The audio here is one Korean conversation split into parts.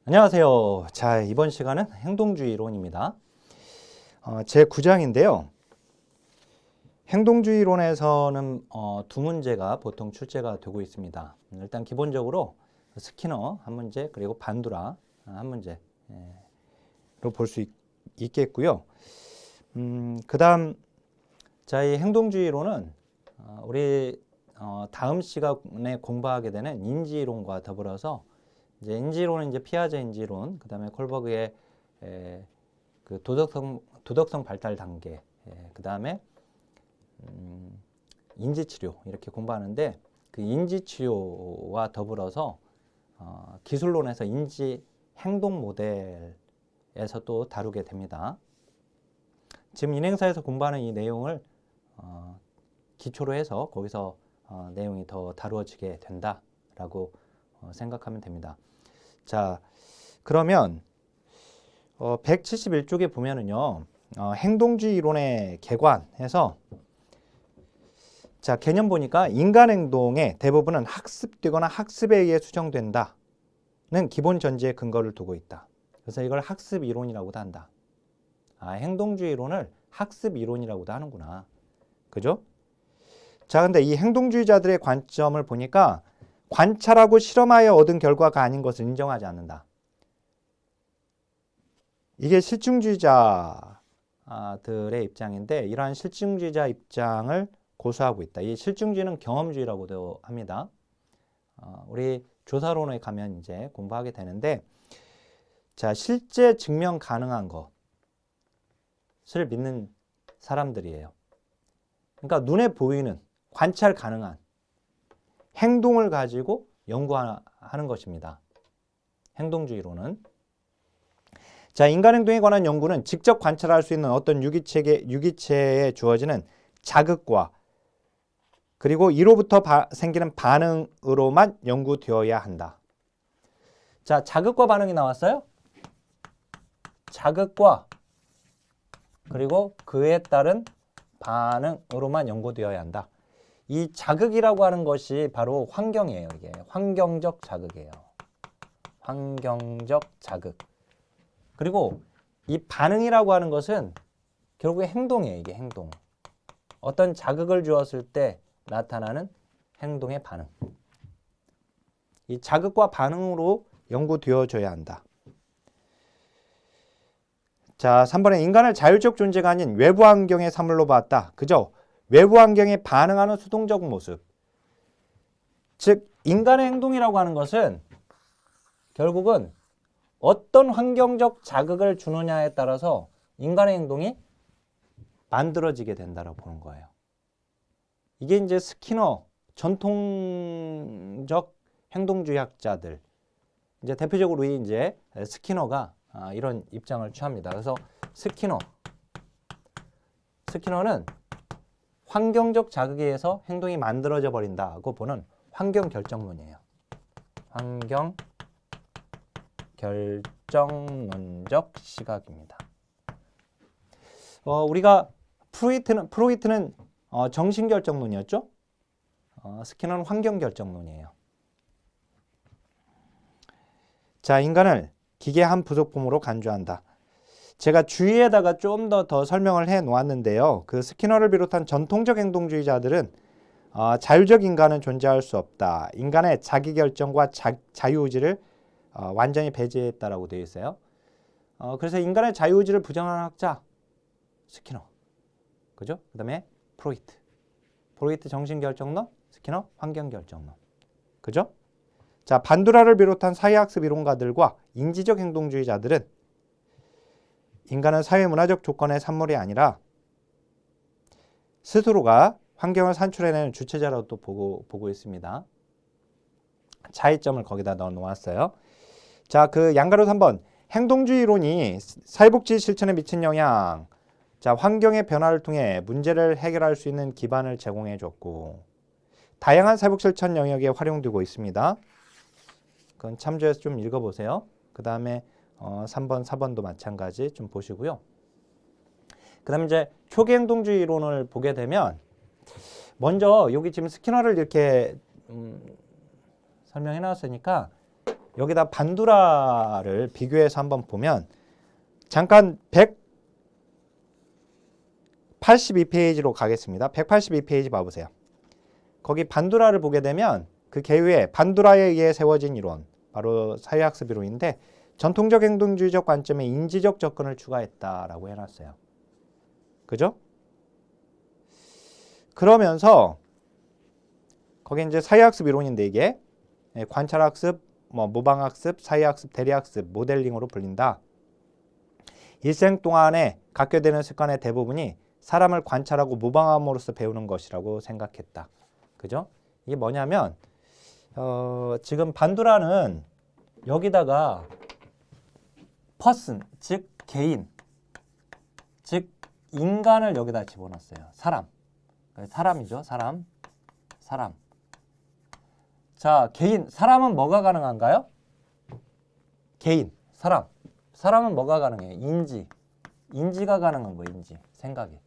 안녕하세요. 자, 이번 시간은 행동주의 이론입니다. 제 9장인데요. 행동주의 이론에서는 두 문제가 보통 출제가 되고 있습니다. 일단 기본적으로 스키너 한 문제, 그리고 반두라 한 문제로 볼 수 있겠고요. 그 다음, 자, 이 행동주의 이론은 우리 다음 시간에 공부하게 되는 인지이론과 더불어서 이제 인지론은 이제 피아제 인지론, 그다음에 콜버그의 그 도덕성 발달 단계, 그다음에 인지치료 이렇게 공부하는데 그 인지치료와 더불어서 기술론에서 인지 행동 모델에서 또 다루게 됩니다. 지금 인행사에서 공부하는 이 내용을 기초로 해서 거기서 내용이 더 다루어지게 된다라고 생각하면 됩니다. 자, 그러면 171쪽에 보면은요, 행동주의 이론의 개관해서 자, 개념 보니까 인간 행동의 대부분은 학습되거나 학습에 의해 수정된다는 기본 전제에 근거를 두고 있다. 그래서 이걸 학습 이론이라고도 한다. 행동주의 이론을 학습 이론이라고도 하는구나. 그죠? 자, 근데 이 행동주의자들의 관점을 보니까 관찰하고 실험하여 얻은 결과가 아닌 것을 인정하지 않는다. 이게 실증주의자들의 입장인데 이러한 실증주의자 입장을 고수하고 있다. 이 실증주의는 경험주의라고도 합니다. 우리 조사론에 가면 이제 공부하게 되는데, 자, 실제 증명 가능한 것을 믿는 사람들이에요. 그러니까 눈에 보이는 관찰 가능한 행동을 가지고 연구하는 것입니다. 행동주의로는. 자, 인간 행동에 관한 연구는 직접 관찰할 수 있는 어떤 유기체에 주어지는 자극과 그리고 이로부터 생기는 반응으로만 연구되어야 한다. 자, 자극과 반응이 나왔어요? 자극과 그리고 그에 따른 반응으로만 연구되어야 한다. 이 자극이라고 하는 것이 바로 환경이에요. 이게 환경적 자극이에요. 환경적 자극. 그리고 이 반응이라고 하는 것은 결국에 행동이에요. 이게 행동. 어떤 자극을 주었을 때 나타나는 행동의 반응. 이 자극과 반응으로 연구되어져야 한다. 자, 3번에 인간을 자율적 존재가 아닌 외부 환경의 사물로 봤다. 그죠? 외부 환경에 반응하는 수동적 모습. 즉, 인간의 행동이라고 하는 것은 결국은 어떤 환경적 자극을 주느냐에 따라서 인간의 행동이 만들어지게 된다고 보는 거예요. 이게 이제 스키너, 전통적 행동주의학자들, 이제 대표적으로 이제 스키너가 이런 입장을 취합니다. 그래서 스키너는 환경적 자극에 의해서 행동이 만들어져 버린다고 보는 환경 결정론이에요. 환경 결정론적 시각입니다. 우리가 프로이트는 정신 결정론이었죠. 스키너는 환경 결정론이에요. 자, 인간을 기계 한 부속품으로 간주한다. 제가 주위에다가 좀 더 설명을 해 놓았는데요. 그 스키너를 비롯한 전통적 행동주의자들은 자율적 인간은 존재할 수 없다. 인간의 자기결정과 자유의지를 완전히 배제했다라고 되어 있어요. 그래서 인간의 자유의지를 부정하는 학자 스키너, 그죠? 그다음에 프로이트 정신결정론, 스키너 환경결정론, 그죠? 자, 반두라를 비롯한 사회학습 이론가들과 인지적 행동주의자들은 인간은 사회문화적 조건의 산물이 아니라 스스로가 환경을 산출해내는 주체자라고 또 보고 있습니다. 차이점을 거기다 넣어 놓았어요. 자, 그 양가로 3번 행동주의 이론이 사회복지 실천에 미친 영향. 자, 환경의 변화를 통해 문제를 해결할 수 있는 기반을 제공해 줬고 다양한 사회복 실천 영역에 활용되고 있습니다. 그건 참조해서 좀 읽어보세요. 그 다음에 3번, 4번도 마찬가지 좀 보시고요. 그 다음에 이제 초기 행동주의 이론을 보게 되면 먼저 여기 지금 스키너를 이렇게 설명해 놨으니까 여기다 반두라를 비교해서 한번 보면 잠깐 182페이지로 가겠습니다. 182페이지 봐보세요. 거기 반두라를 보게 되면 그 계유에 반두라에 의해 세워진 이론, 바로 사회학습 이론인데 전통적 행동주의적 관점에 인지적 접근을 추가했다라고 해놨어요. 그죠? 그러면서 거기 이제 사회학습 이론인데 이게 관찰학습, 모방학습, 사회학습, 대리학습, 모델링으로 불린다. 일생 동안에 갖게 되는 습관의 대부분이 사람을 관찰하고 모방함으로써 배우는 것이라고 생각했다. 그죠? 이게 뭐냐면 지금 반두라는 여기다가 person, 즉 개인, 즉 인간을 여기다 집어넣었어요. 사람이죠. 사람. 자, 개인, 사람은 뭐가 가능한가요? 개인, 사람은 뭐가 가능해요? 인지가 가능한 거예요. 인지, 생각이.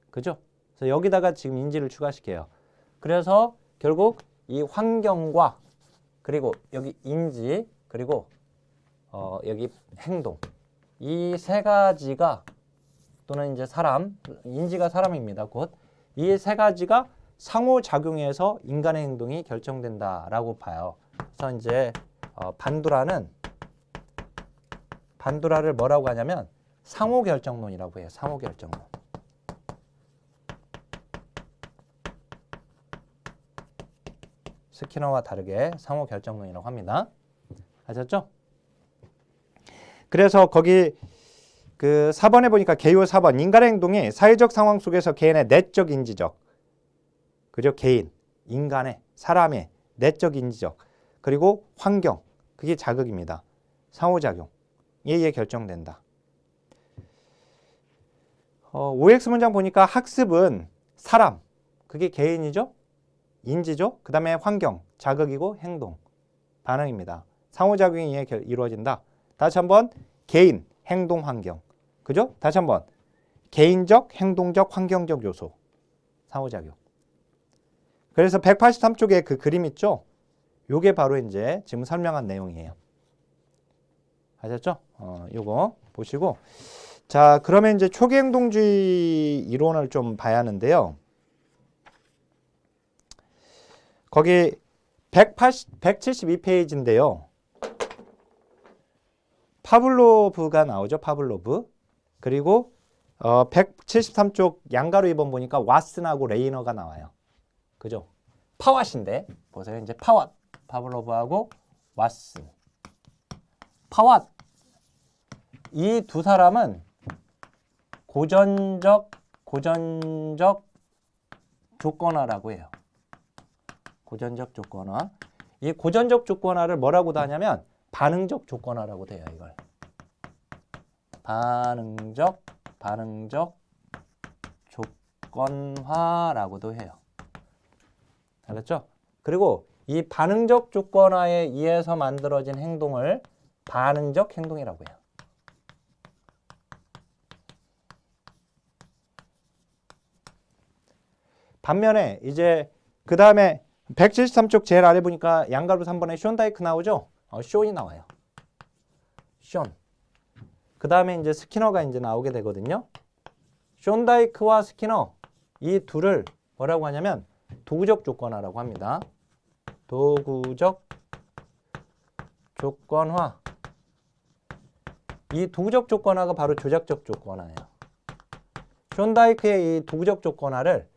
그죠? 그래서 여기다가 지금 인지를 추가시켜요. 그래서 결국 이 환경과 그리고 여기 인지 그리고 여기 행동, 이 세 가지가, 또는 이제 인지가 사람입니다. 곧 이 세 가지가 상호작용해서 인간의 행동이 결정된다라고 봐요. 그래서 이제 반두라를 뭐라고 하냐면 상호결정론이라고 해요. 상호결정론. 스키너와 다르게 상호결정론이라고 합니다. 아셨죠? 그래서 거기 그 4번에 보니까 개요 4번 인간의 행동이 사회적 상황 속에서 개인의 내적 인지적, 그죠? 개인, 인간의, 사람의 내적 인지적, 그리고 환경, 그게 자극입니다. 상호작용, 이에 결정된다. OX 문장 보니까 학습은 사람, 그게 개인이죠? 인지죠? 그 다음에 환경, 자극이고 행동, 반응입니다. 상호작용이 이루어진다. 다시 한번 개인, 행동, 환경. 그죠? 다시 한번 개인적, 행동적, 환경적 요소, 상호작용. 그래서 183쪽에 그 그림 있죠? 요게 바로 이제 지금 설명한 내용이에요. 아셨죠? 요거 보시고. 자, 그러면 이제 초기 행동주의 이론을 좀 봐야 하는데요. 거기 172페이지인데요. 파블로브가 나오죠. 파블로브. 그리고 173쪽 양가로 2번 보니까 왓슨하고 레이너가 나와요. 그죠? 파왓인데 보세요. 이제 파블로브하고 왓슨. 이 두 사람은 고전적 조건화라고 해요. 고전적 조건화. 이 고전적 조건화를 뭐라고도 하냐면 반응적 조건화라고 돼요. 이걸 반응적 조건화라고도 해요. 알겠죠? 그리고 이 반응적 조건화에 의해서 만들어진 행동을 반응적 행동이라고 해요. 반면에 이제 그 다음에 173쪽 제일 아래 보니까 양가로 3번에 쇼다이크 나오죠? 쇼이 나와요. 그 다음에 이제 스키너가 이제 나오게 되거든요. 쇼다이크와 스키너, 이 둘을 뭐라고 하냐면 도구적 조건화라고 합니다. 도구적 조건화. 이 도구적 조건화가 바로 조작적 조건화예요. 쇼다이크의 이 도구적 조건화를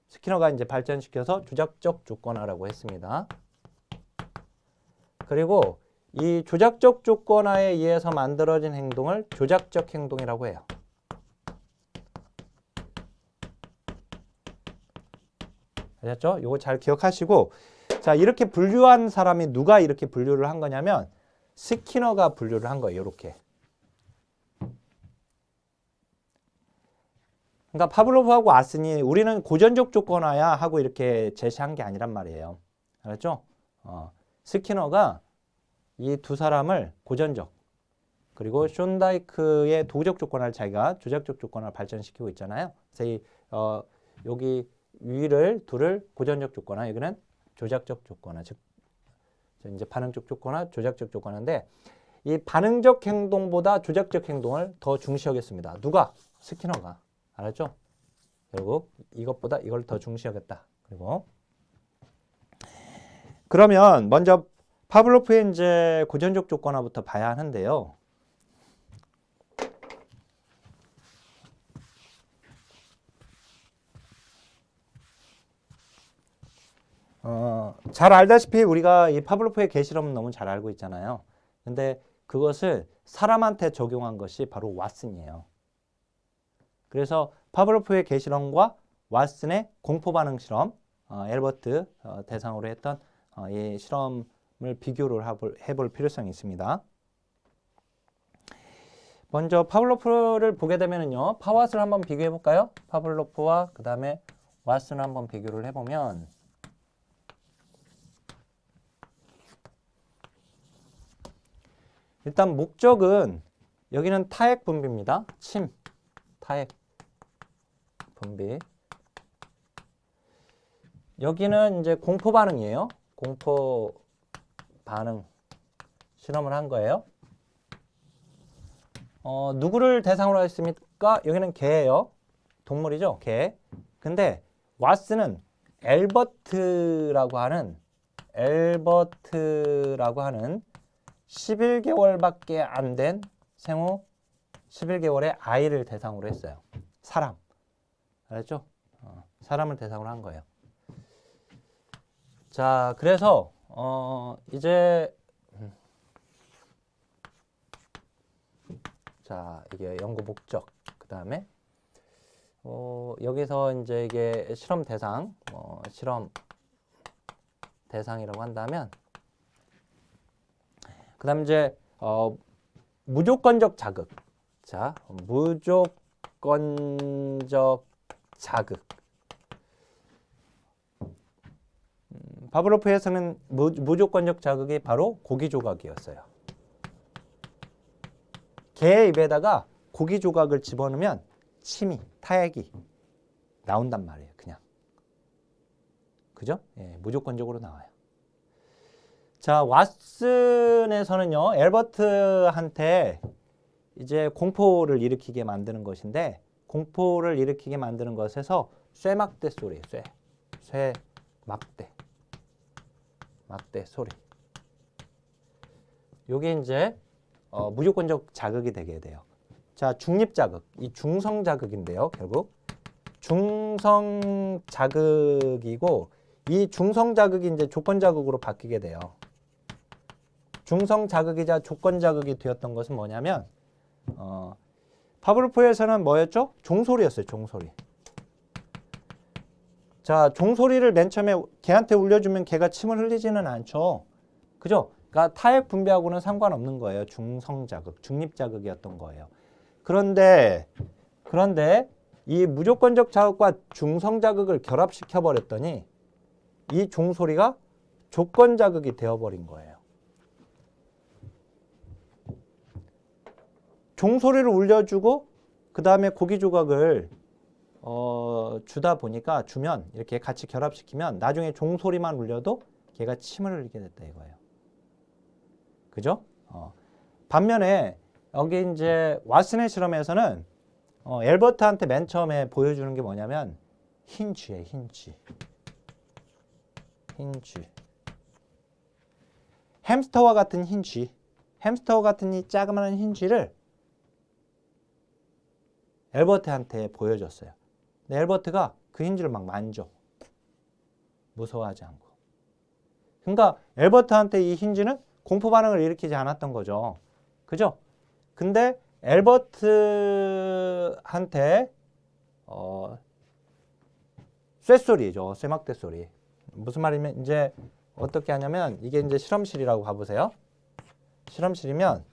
스키너가 이제 발전시켜서 조작적 조건화라고 했습니다. 그리고 이 조작적 조건화에 의해서 만들어진 행동을 조작적 행동이라고 해요. 아셨죠? 이거 잘 기억하시고, 자, 이렇게 분류한 사람이 누가 이렇게 분류를 한 거냐면 스키너가 분류를 한 거예요. 이렇게. 그러니까 파블로브하고 왓슨이 우리는 고전적 조건화야 하고 이렇게 제시한 게 아니란 말이에요. 알았죠? 스키너가 이 두 사람을 고전적, 그리고 쇼다이크의 도구적 조건화를 자기가 조작적 조건화를 발전시키고 있잖아요. 그래서 여기 둘을 고전적 조건화, 여기는 조작적 조건화, 즉 이제 반응적 조건화, 조작적 조건화인데 이 반응적 행동보다 조작적 행동을 더 중시하겠습니다. 누가? 스키너가. 알았죠? 결국 이것보다 이걸 더 중시하겠다. 그리고 그러면 먼저 파블로프의 이제 고전적 조건화부터 봐야 하는데요. 잘 알다시피 우리가 이 파블로프의 개실험은 너무 잘 알고 있잖아요. 근데 그것을 사람한테 적용한 것이 바로 왓슨이에요. 그래서 파블로프의 개실험과 왓슨의 공포반응 실험, 엘버트 대상으로 했던 이 실험을 비교를 해볼 필요성이 있습니다. 먼저 파블로프를 보게 되면요, 파왓을 한번 비교해 볼까요? 파블로프와 그 다음에 왓슨을 한번 비교를 해보면 일단 목적은 여기는 타액 분비입니다. 침, 타액 분비. 여기는 이제 공포 반응이에요. 공포 반응 실험을 한 거예요. 누구를 대상으로 했습니까? 여기는 개예요. 동물이죠, 개. 근데 왓슨은 엘버트라고 하는 11개월밖에 안 된 생후 11개월의 아이를 대상으로 했어요. 사람. 알았죠? 사람을 대상으로 한 거예요. 자, 그래서 이제 자, 이게 연구 목적. 그다음에 여기서 이제 이게 실험 대상, 실험 대상이라고 한다면 그다음 이제 무조건적 자극. 자, 무조건적 자극. 파블로프에서는 무조건적 자극이 바로 고기 조각이었어요. 개 입에다가 고기 조각을 집어넣으면 침이, 타액이 나온단 말이에요. 그냥. 그죠? 예, 무조건적으로 나와요. 자, 왓슨에서는요, 엘버트한테 이제 공포를 일으키게 만드는 것인데, 공포를 일으키게 만드는 것에서 쇠막대 소리, 막대 소리. 요게 이제 무조건적 자극이 되게 돼요. 자, 중립 자극, 이 중성 자극인데요, 결국 중성 자극이고 이 중성 자극이 이제 조건 자극으로 바뀌게 돼요. 중성 자극이자 조건 자극이 되었던 것은 뭐냐면 파블로프에서는 뭐였죠? 종소리였어요, 종소리. 자, 종소리를 맨 처음에 개한테 울려주면 개가 침을 흘리지는 않죠. 그죠? 그러니까 타액 분비하고는 상관없는 거예요. 중성 자극, 중립 자극이었던 거예요. 그런데 이 무조건적 자극과 중성 자극을 결합시켜 버렸더니 이 종소리가 조건 자극이 되어버린 거예요. 종소리를 울려주고 그 다음에 고기 조각을 주면 이렇게 같이 결합시키면 나중에 종소리만 울려도 걔가 침을 흘리게 됐다 이거예요. 그죠? 반면에 여기 이제 왓슨의 실험에서는 엘버트한테 맨 처음에 보여주는 게 뭐냐면 힌지예요, 힌지. 햄스터와 같은 힌지. 햄스터와 같은 이 자그마한 힌지를 엘버트한테 보여줬어요. 근데 엘버트가 그 힌지를 막 만져. 무서워하지 않고. 그러니까 엘버트한테 이 힌지는 공포 반응을 일으키지 않았던 거죠. 그죠? 근데 엘버트한테 쇳소리죠. 쇠막대 소리. 무슨 말이면 이제 어떻게 하냐면 이게 이제 실험실이라고 봐보세요. 실험실이면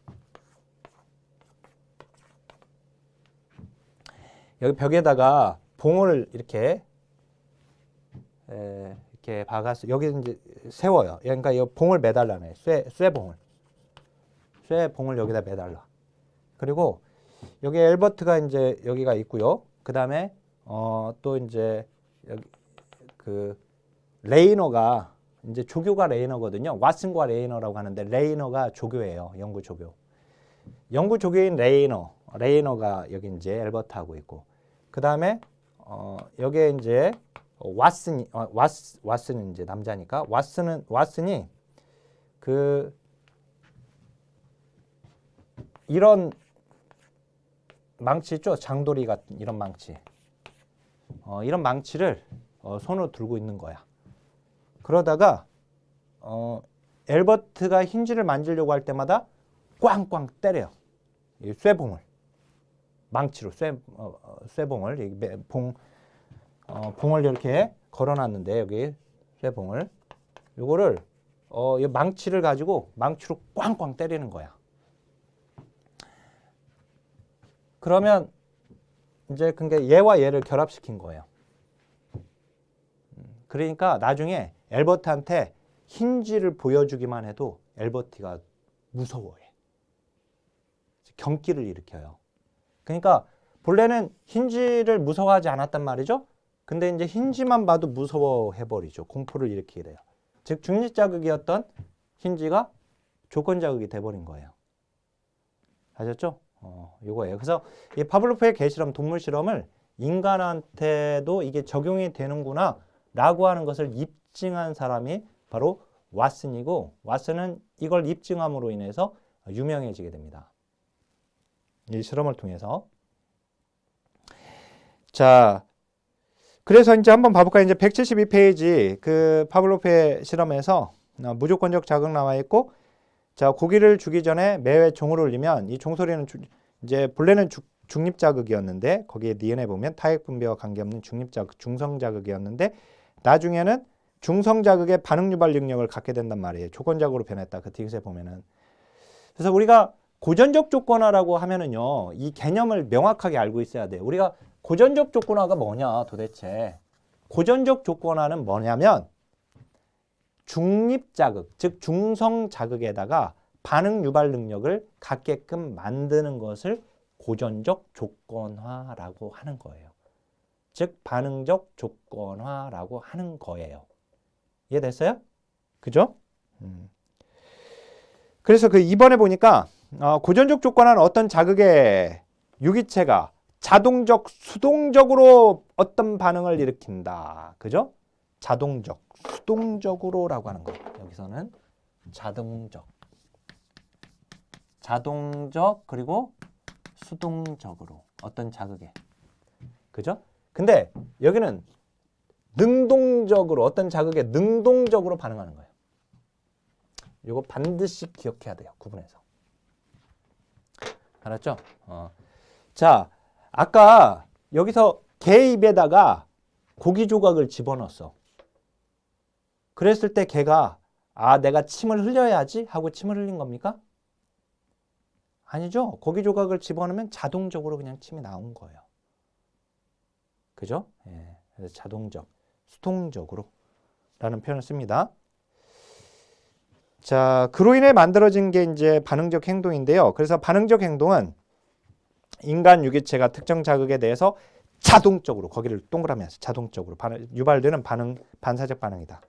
여기 벽에다가 봉을 이렇게 박아서 여기 이제 세워요. 그러니까 이 봉을 매달라네. 쇠봉을 여기다 매달라. 그리고 여기 엘버트가 이제 여기가 있고요. 그 다음에 또 이제 여기 그 레이너가 이제 조교가 레이너거든요. 왓슨과 레이너라고 하는데 레이너가 조교예요. 영구 조교. 영구 조교인 레이너가 여기 이제 엘버트하고 있고, 그 다음에 여기에 이제 왓슨은 이제 남자니까 왓슨이 그 이런 망치 있죠? 장도리 같은 이런 망치. 이런 망치를 손으로 들고 있는 거야. 그러다가 엘버트가 힌지를 만지려고 할 때마다 꽝꽝 때려요. 이 쇠봉을. 망치로 쇠봉을 봉을 이렇게 걸어놨는데 여기 쇠봉을 요거를 이 망치를 가지고 망치로 꽝꽝 때리는 거야. 그러면 이제 그게 얘와 얘를 결합시킨 거예요. 그러니까 나중에 엘버트한테 힌지를 보여주기만 해도 엘버트가 무서워해. 경기를 일으켜요. 그러니까 본래는 힌지를 무서워하지 않았단 말이죠. 근데 이제 힌지만 봐도 무서워해버리죠. 공포를 일으키게 돼요. 즉 중립자극이었던 힌지가 조건자극이 돼버린 거예요. 아셨죠? 이거예요. 그래서 이 파블로프의 개실험, 동물 실험을 인간한테도 이게 적용이 되는구나 라고 하는 것을 입증한 사람이 바로 왓슨이고, 왓슨은 이걸 입증함으로 인해서 유명해지게 됩니다. 이 실험을 통해서. 자, 그래서 이제 한번 봐볼까요? 이제 172페이지 그 파블로프의 실험에서 무조건적 자극 나와 있고, 자, 고기를 주기 전에 매회 종을 울리면 이 종소리는 이제 본래는 중립자극이었는데 거기에 니은에 보면 타액 분비와 관계없는 중립자극, 중성자극이었는데 나중에는 중성자극의 반응 유발 능력을 갖게 된단 말이에요. 조건자극으로 변했다. 그 디귿에 보면은. 그래서 우리가 고전적 조건화라고 하면은요, 이 개념을 명확하게 알고 있어야 돼요. 우리가 고전적 조건화가 뭐냐 도대체. 고전적 조건화는 뭐냐면 중립자극, 즉 중성자극에다가 반응 유발 능력을 갖게끔 만드는 것을 고전적 조건화라고 하는 거예요. 즉 반응적 조건화라고 하는 거예요. 이해됐어요? 그죠? 그래서 그 2번에 보니까 고전적 조건화는 어떤 자극의 유기체가 자동적, 수동적으로 어떤 반응을 일으킨다. 그죠? 자동적, 수동적으로라고 하는 거. 여기서는 자동적 그리고 수동적으로 어떤 자극에. 그죠? 근데 여기는 능동적으로 어떤 자극에 능동적으로 반응하는 거예요. 이거 반드시 기억해야 돼요. 구분해서. 알았죠? 자, 아까 여기서 개 입에다가 고기 조각을 집어넣었어. 그랬을 때 개가 내가 침을 흘려야지 하고 침을 흘린 겁니까? 아니죠. 고기 조각을 집어넣으면 자동적으로 그냥 침이 나온 거예요. 그죠? 예. 그래서 자동적, 수동적으로 라는 표현을 씁니다. 자, 그로 인해 만들어진 게 이제 반응적 행동인데요. 그래서 반응적 행동은 인간 유기체가 특정 자극에 대해서 자동적으로, 거기를 동그라미 해서 자동적으로 유발되는 반사적 반응이다.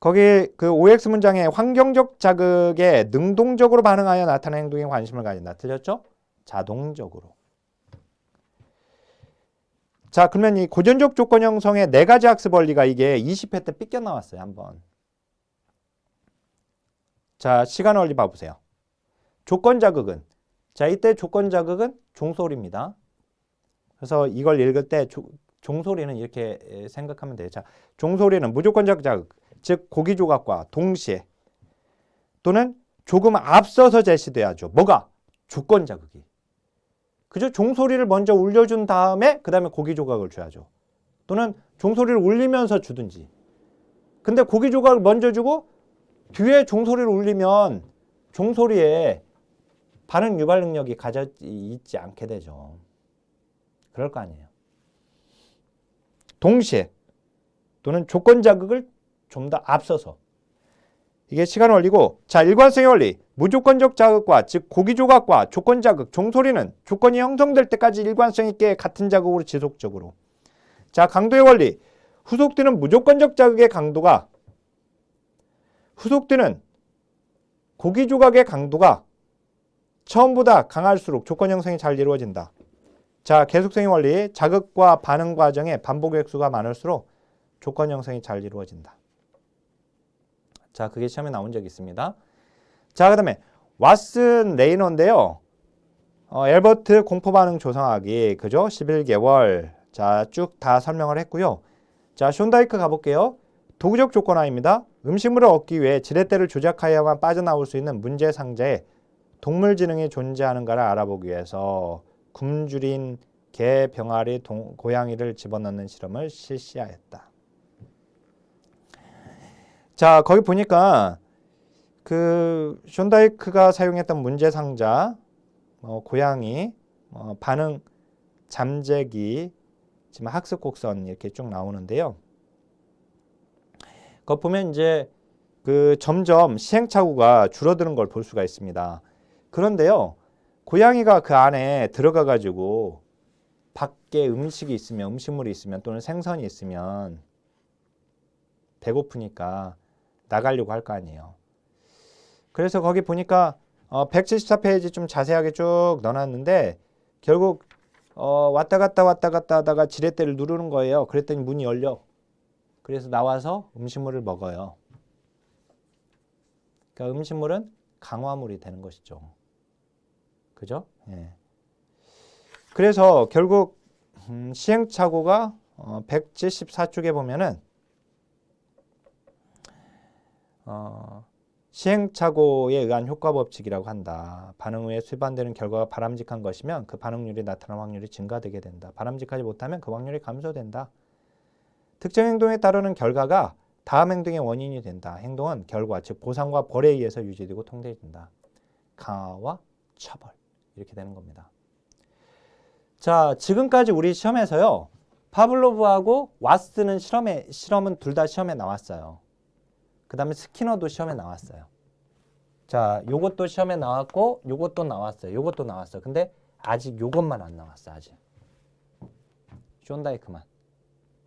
거기 그 OX 문장에 환경적 자극에 능동적으로 반응하여 나타나는 행동에 관심을 가진다. 틀렸죠? 자동적으로. 자, 그러면 이 고전적 조건 형성의 4가지 학습 원리가 이게 20회 때 삐껴 나왔어요. 한번. 자, 시간 원리 봐보세요. 조건 자극은, 자, 이때 조건 자극은 종소리입니다. 그래서 이걸 읽을 때 종소리는 이렇게 생각하면 돼요. 자, 종소리는 무조건적 자극, 즉 고기 조각과 동시에 또는 조금 앞서서 제시돼야죠. 뭐가? 조건 자극이. 그죠? 종소리를 먼저 울려준 다음에 그 다음에 고기 조각을 줘야죠. 또는 종소리를 울리면서 주든지. 근데 고기 조각을 먼저 주고 뒤에 종소리를 울리면 종소리에 반응 유발 능력이 가져 있지 않게 되죠. 그럴 거 아니에요. 동시에 또는 조건 자극을 좀 더 앞서서. 이게 시간 원리고, 자, 일관성의 원리. 무조건적 자극과 즉 고기 조각과 조건 자극, 종소리는 조건이 형성될 때까지 일관성 있게 같은 자극으로 지속적으로. 자, 강도의 원리. 후속되는 무조건적 자극의 강도가 후속되는 고기 조각의 강도가 처음보다 강할수록 조건 형성이 잘 이루어진다. 자, 계속성의 원리. 자극과 반응 과정의 반복 획수가 많을수록 조건 형성이 잘 이루어진다. 자, 그게 시험에 나온 적이 있습니다. 자, 그 다음에 왓슨 레이너인데요. 엘버트 공포 반응 조성하기. 그죠? 11개월. 자, 쭉 다 설명을 했고요. 자, 숀다이크 가볼게요. 도구적 조건화입니다. 음식물을 얻기 위해 지렛대를 조작하여야만 빠져나올 수 있는 문제 상자에 동물 지능이 존재하는가를 알아보기 위해서 굶주린 개, 병아리, 고양이를 집어넣는 실험을 실시하였다. 자, 거기 보니까 그 숀다이크가 사용했던 문제 상자, 고양이, 반응 잠재기, 지금 학습 곡선 이렇게 쭉 나오는데요. 그거 보면 이제 그 점점 시행착오가 줄어드는 걸 볼 수가 있습니다. 그런데요, 고양이가 그 안에 들어가 가지고 밖에 음식이 있으면, 음식물이 있으면 또는 생선이 있으면 배고프니까 나가려고 할 거 아니에요. 그래서 거기 보니까 174페이지 좀 자세하게 쭉 넣어놨는데 결국 왔다 갔다 하다가 지렛대를 누르는 거예요. 그랬더니 문이 열려. 그래서 나와서 음식물을 먹어요. 그러니까 음식물은 강화물이 되는 것이죠. 그죠? 예. 그래서 결국 시행착오가 174쪽에 보면은 시행착오에 의한 효과 법칙이라고 한다. 반응 후에 수반되는 결과가 바람직한 것이면 그 반응률이 나타날 확률이 증가되게 된다. 바람직하지 못하면 그 확률이 감소된다. 특정 행동에 따르는 결과가 다음 행동의 원인이 된다. 행동은 결과, 즉 보상과 벌에 의해서 유지되고 통제된다. 강화와 처벌 이렇게 되는 겁니다. 자, 지금까지 우리 시험에서요. 파블로브하고 왓슨은 실험은 둘 다 시험에 나왔어요. 그 다음에 스키너도 시험에 나왔어요. 자, 요것도 시험에 나왔고 요것도 나왔어요. 요것도 나왔어요. 근데 아직 요것만 안 나왔어. 아직. 숀다이크만.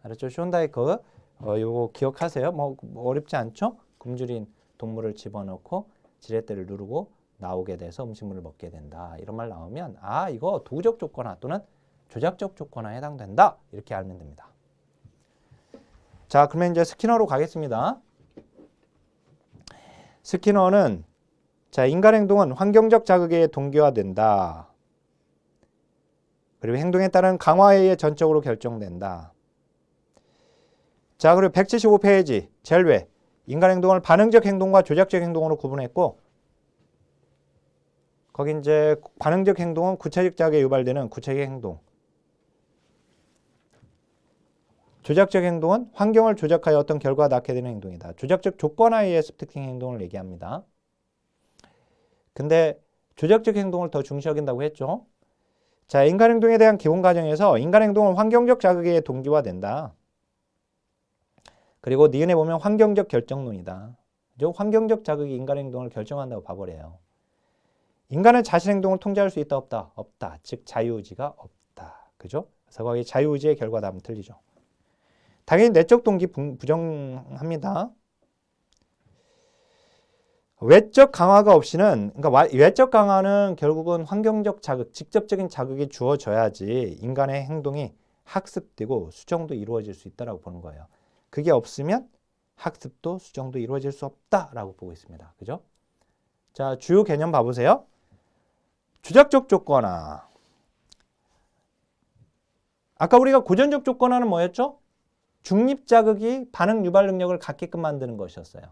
알았죠? 숀다이크 요거 기억하세요. 뭐 어렵지 않죠? 굶주린 동물을 집어넣고 지렛대를 누르고 나오게 돼서 음식물을 먹게 된다. 이런 말 나오면 아, 이거 도구적 조건화 또는 조작적 조건화에 해당된다. 이렇게 알면 됩니다. 자, 그러면 이제 스키너로 가겠습니다. 스키너는 자, 인간 행동은 환경적 자극에 동기화된다. 그리고 행동에 따른 강화에 의해 전적으로 결정된다. 자, 그리고 175페이지 젤웨 인간 행동을 반응적 행동과 조작적 행동으로 구분했고 거기 이제 반응적 행동은 구체적 자극에 유발되는 구체적 행동. 조작적 행동은 환경을 조작하여 어떤 결과가 낳게 되는 행동이다. 조작적 조건화에 의해 습득형 행동을 얘기합니다. 근데 조작적 행동을 더 중시 여긴다고 했죠. 자, 인간 행동에 대한 기본 가정에서 인간 행동은 환경적 자극에 의해 동기화된다. 그리고 니은에 보면 환경적 결정론이다. 그죠? 환경적 자극이 인간 행동을 결정한다고 봐버려요. 인간은 자신 행동을 통제할 수 있다 없다? 없다. 즉 자유의지가 없다. 그죠? 그래서 거기 자유의지의 결과다 하면 틀리죠. 당연히 내적 동기 부정합니다. 외적 강화가 없이는 그러니까 외적 강화는 결국은 환경적 자극, 직접적인 자극이 주어져야지 인간의 행동이 학습되고 수정도 이루어질 수 있다라고 보는 거예요. 그게 없으면 학습도 수정도 이루어질 수 없다라고 보고 있습니다. 그죠? 자, 주요 개념 봐보세요. 조작적 조건화. 아까 우리가 고전적 조건화는 뭐였죠? 중립자극이 반응 유발 능력을 갖게끔 만드는 것이었어요.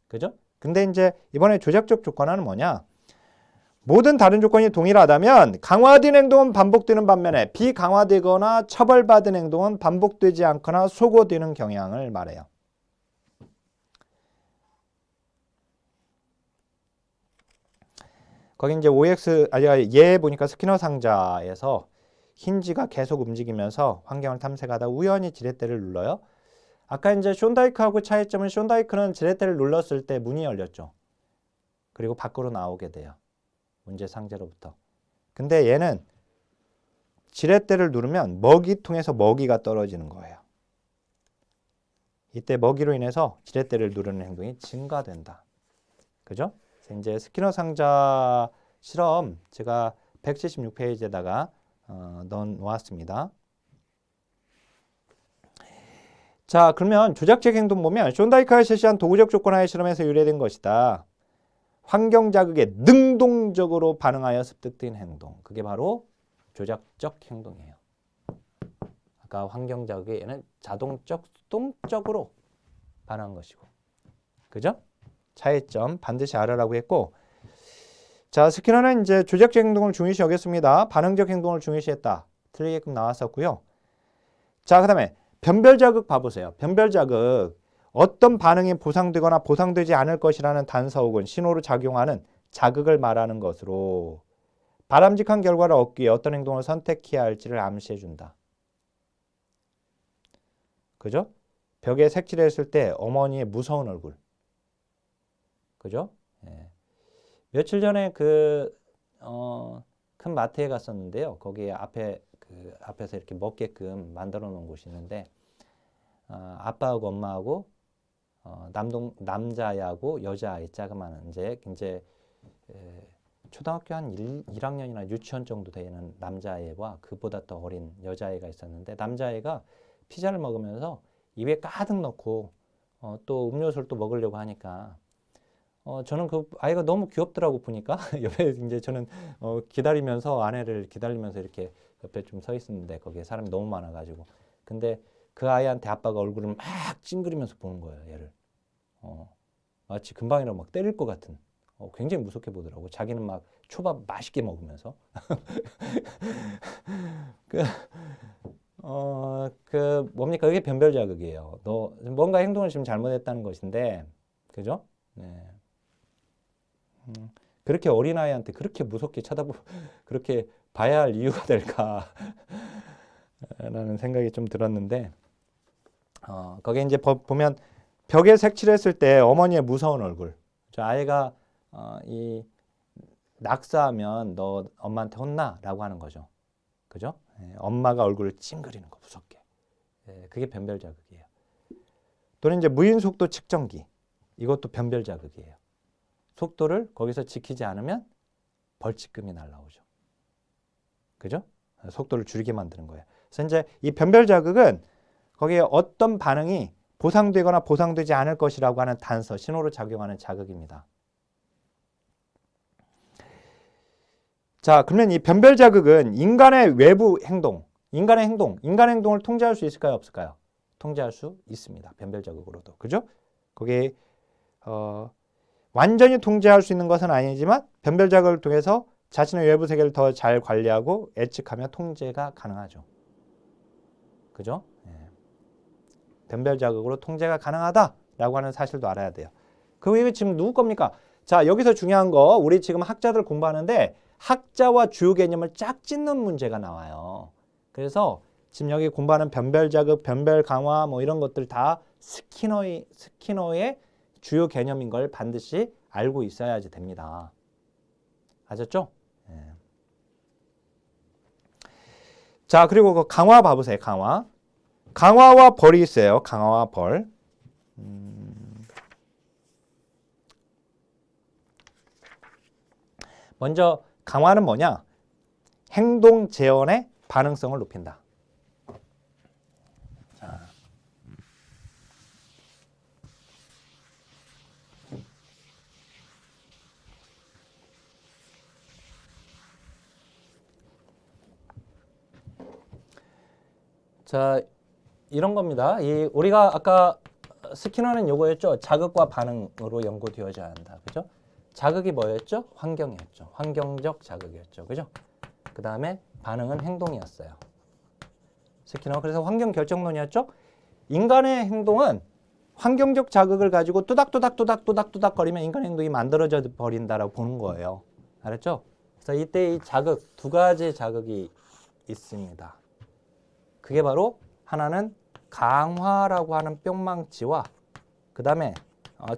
그죠? 근데 이제 이번에 조작적 조건화는 뭐냐? 모든 다른 조건이 동일하다면 강화된 행동은 반복되는 반면에 비강화되거나 처벌받은 행동은 반복되지 않거나 소거되는 경향을 말해요. 거기 이제 OX, 얘 보니까 스키너 상자에서 힌지가 계속 움직이면서 환경을 탐색하다 우연히 지렛대를 눌러요. 아까 이제 숀다이크하고 차이점은 숀다이크는 지렛대를 눌렀을 때 문이 열렸죠. 그리고 밖으로 나오게 돼요. 문제 상자로부터. 근데 얘는 지렛대를 누르면 먹이통에서 먹이가 떨어지는 거예요. 이때 먹이로 인해서 지렛대를 누르는 행동이 증가된다. 그죠? 이제 스키너 상자 실험 제가 176페이지에다가 넣어 놓았습니다. 자, 그러면 조작적 행동 보면 존다이크가 실시한 도구적 조건하에 실험에서 유래된 것이다. 환경 자극에 능동적으로 반응하여 습득된 행동. 그게 바로 조작적 행동이에요. 아까 환경 자극에 얘는 자동적, 수동적으로 반응한 것이고. 그죠? 차이점 반드시 알아라고 했고. 자, 스키너는 이제 조작적 행동을 중요시 여겼습니다. 반응적 행동을 중요시했다. 틀리게끔 나왔었고요. 자, 그 다음에 변별 자극 봐보세요. 변별 자극. 어떤 반응이 보상되거나 보상되지 않을 것이라는 단서 혹은 신호로 작용하는 자극을 말하는 것으로 바람직한 결과를 얻기 위해 어떤 행동을 선택해야 할지를 암시해준다. 그죠? 벽에 색칠을 했을 때 어머니의 무서운 얼굴. 그죠? 예. 며칠 전에 큰 마트에 갔었는데요. 거기에 앞에서 이렇게 먹게끔 만들어 놓은 곳이 있는데, 아빠하고 엄마하고 남자애하고 여자아이 자그마한 이제 초등학교 한 1학년이나 유치원 정도 되는 남자아이와 그보다 더 어린 여자아이가 있었는데, 남자아이가 피자를 먹으면서 입에 가득 넣고 또 음료수를 또 먹으려고 하니까 저는 그 아이가 너무 귀엽더라고 보니까. 옆에 이제 저는 기다리면서 아내를 기다리면서 이렇게 옆에 좀 서 있었는데 거기에 사람이 너무 많아가지고, 근데 그 아이한테 아빠가 얼굴을 막 찡그리면서 보는 거예요, 얘를. 마치 금방이라도 막 때릴 것 같은. 굉장히 무섭게 보더라고. 자기는 막 초밥 맛있게 먹으면서. 뭡니까? 그게 변별 자극이에요. 너 뭔가 행동을 지금 잘못했다는 것인데, 그죠? 네. 그렇게 어린아이한테 그렇게 무섭게 그렇게 봐야 할 이유가 될까? 라는 생각이 좀 들었는데, 거기에 이제 보면 벽에 색칠했을 때 어머니의 무서운 얼굴. 저 아이가 이 낙서하면 너 엄마한테 혼나? 라고 하는 거죠. 그죠? 예, 엄마가 얼굴을 찡그리는 거 무섭게. 예, 그게 변별 자극이에요. 또는 이제 무인 속도 측정기. 이것도 변별 자극이에요. 속도를 거기서 지키지 않으면 벌칙금이 날라오죠. 그죠? 속도를 줄이게 만드는 거예요. 그래서 이제 이 변별 자극은 거기에 어떤 반응이 보상되거나 보상되지 않을 것이라고 하는 단서, 신호로 작용하는 자극입니다. 자, 그러면 이 변별 자극은 인간의 외부 행동, 인간의 행동을 통제할 수 있을까요? 없을까요? 통제할 수 있습니다. 변별 자극으로도. 그죠? 거기에 완전히 통제할 수 있는 것은 아니지만 변별 자극을 통해서 자신의 외부 세계를 더 잘 관리하고 예측하며 통제가 가능하죠. 그죠? 예. 변별 자극으로 통제가 가능하다라고 하는 사실도 알아야 돼요. 그 이거 지금 누구 겁니까? 자, 여기서 중요한 거 우리 지금 학자들 공부하는데 학자와 주요 개념을 짝짓는 문제가 나와요. 그래서 지금 여기 공부하는 변별 자극, 변별 강화 뭐 이런 것들 다 스키너의 주요 개념인 걸 반드시 알고 있어야지 됩니다. 아셨죠? 네. 자, 그리고 그 강화 봐보세요. 강화와 벌이 있어요. 강화와 벌. 먼저 강화는 뭐냐? 행동 재현의 반응성을 높인다. 자, 이런 겁니다. 우리가 아까 스키너는 요거였죠. 자극과 반응으로 연구되어져야 한다. 그죠? 자극이 뭐였죠? 환경이었죠. 환경적 자극이었죠. 그죠? 그 다음에 반응은 행동이었어요. 스키너. 그래서 환경 결정론이었죠. 인간의 행동은 환경적 자극을 가지고 또닥또닥 거리면 인간의 행동이 만들어져 버린다라고 보는 거예요. 알았죠? 그래서 이때 이 자극, 두 가지 자극이 있습니다. 그게 바로 하나는 강화라고 하는 뿅망치와 그 다음에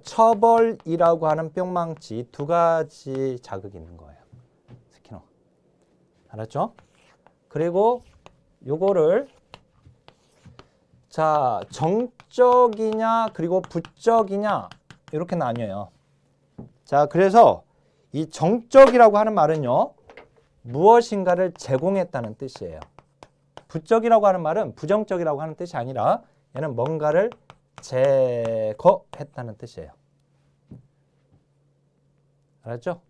처벌이라고 하는 뿅망치, 두 가지 자극이 있는 거예요. 스키너. 알았죠? 그리고 요거를 자, 정적이냐 그리고 부적이냐 이렇게 나뉘어요. 자, 그래서 이 정적이라고 하는 말은요, 무엇인가를 제공했다는 뜻이에요. 부적이라고 하는 말은 부정적이라고 하는 뜻이 아니라 얘는 뭔가를 제거했다는 뜻이에요. 알았죠?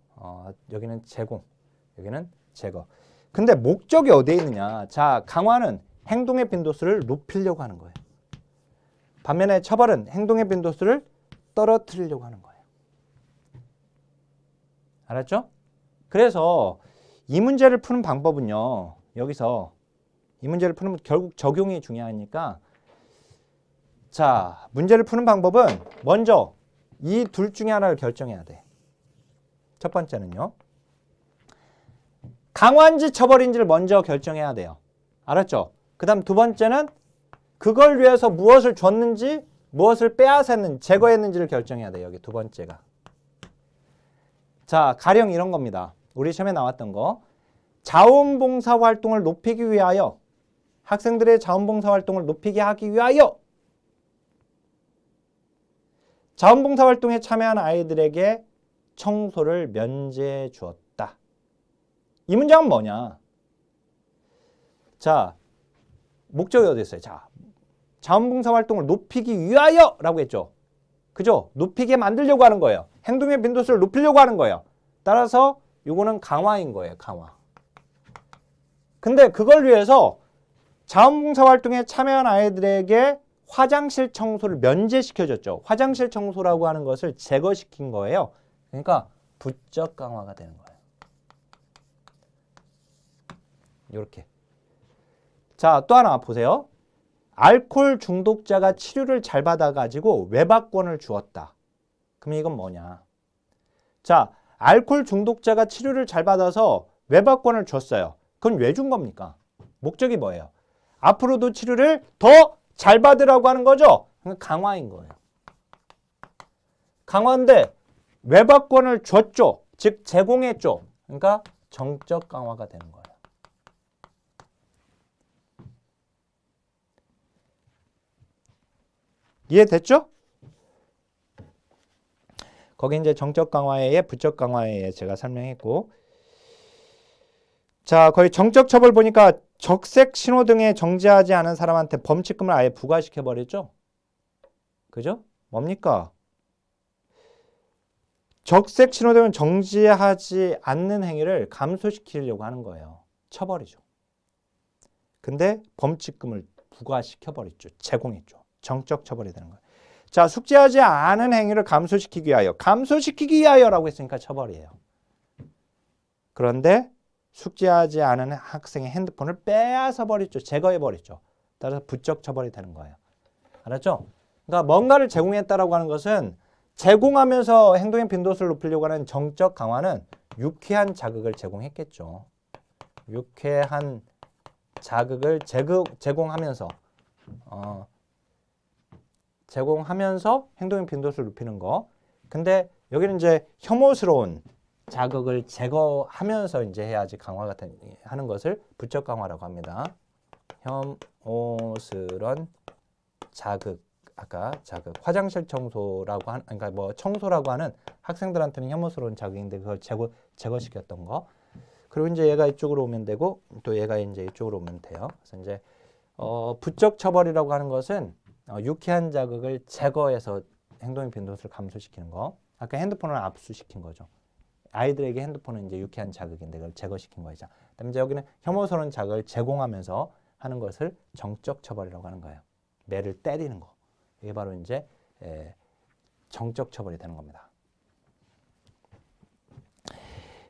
여기는 제공, 여기는 제거. 근데 목적이 어디에 있느냐? 자, 강화는 행동의 빈도수를 높이려고 하는 거예요. 반면에 처벌은 행동의 빈도수를 떨어뜨리려고 하는 거예요. 알았죠? 그래서 이 문제를 푸는 방법은요, 여기서 이 문제를 푸는 결국 적용이 중요하니까, 자, 문제를 푸는 방법은 먼저 이 둘 중에 하나를 결정해야 돼. 첫 번째는요, 강화인지 처벌인지를 먼저 결정해야 돼요. 알았죠? 그 다음 두 번째는 그걸 위해서 무엇을 줬는지 무엇을 빼앗았는지 제거했는지를 결정해야 돼요. 여기 두 번째가. 자, 가령 이런 겁니다. 우리 시험에 나왔던 거. 자원봉사 활동을 높이기 위하여, 학생들의 자원봉사 활동을 높이게 하기 위하여 자원봉사 활동에 참여한 아이들에게 청소를 면제해 주었다. 이 문장은 뭐냐? 자, 목적이 어디 있어요? 자, 자원봉사 활동을 높이기 위하여 라고 했죠. 그죠? 높이게 만들려고 하는 거예요. 행동의 빈도수를 높이려고 하는 거예요. 따라서 이거는 강화인 거예요. 강화. 근데 그걸 위해서 자원봉사 활동에 참여한 아이들에게 화장실 청소를 면제시켜줬죠. 화장실 청소라고 하는 것을 제거시킨 거예요. 그러니까 부적 강화가 되는 거예요. 이렇게. 자, 또 하나 보세요. 알코올 중독자가 치료를 잘 받아가지고 외박권을 주었다. 그럼 이건 뭐냐? 자, 알코올 중독자가 치료를 잘 받아서 외박권을 줬어요. 그건 왜 준 겁니까? 목적이 뭐예요? 앞으로도 치료를 더 잘 받으라고 하는 거죠? 그러니까 강화인 거예요. 강화인데 외박권을 줬죠. 즉 제공했죠. 그러니까 정적 강화가 되는 거예요. 이해됐죠? 거기 이제 정적 강화에 의해 부적 강화에 의해 제가 설명했고, 자, 거의 정적 처벌 보니까 적색 신호등에 정지하지 않은 사람한테 범칙금을 아예 부과시켜 버렸죠. 그죠? 뭡니까? 적색 신호등을 정지하지 않는 행위를 감소시키려고 하는 거예요. 처벌이죠. 근데 범칙금을 부과시켜 버렸죠. 제공했죠. 정적 처벌이 되는 거예요. 자, 숙제하지 않은 행위를 감소시키기 위하여라고 했으니까 처벌이에요. 그런데 숙제하지 않은 학생의 핸드폰을 빼앗아 버렸죠. 제거해 버렸죠. 따라서 부적 처벌이 되는 거예요. 알았죠? 그러니까 뭔가를 제공했다라고 하는 것은 제공하면서 행동의 빈도수를 높이려고 하는 정적 강화는 유쾌한 자극을 제공했겠죠. 유쾌한 자극을 제공하면서 행동의 빈도수를 높이는 거. 근데 여기는 이제 혐오스러운 자극을 제거하면서 이제 해야지 강화가 하는 것을 부적 강화라고 합니다. 혐오스러운 자극, 아까 자극, 화장실 청소라고 그러니까 뭐 청소라고 하는 학생들한테는 혐오스러운 자극인데 그걸 제거시켰던 거. 그리고 이제 얘가 이쪽으로 오면 되고 또 얘가 이제 이쪽으로 오면 돼요. 그래서 이제 부적 처벌이라고 하는 것은 유쾌한 자극을 제거해서 행동의 빈도수를 감소시키는 거. 아까 핸드폰을 압수시킨 거죠. 아이들에게 핸드폰은 이제 유쾌한 자극인데 그걸 제거시킨 거죠. 그다음에 이제 여기는 혐오스러운 자극을 제공하면서 하는 것을 정적 처벌이라고 하는 거예요. 매를 때리는 거. 이게 바로 이제 정적 처벌이 되는 겁니다.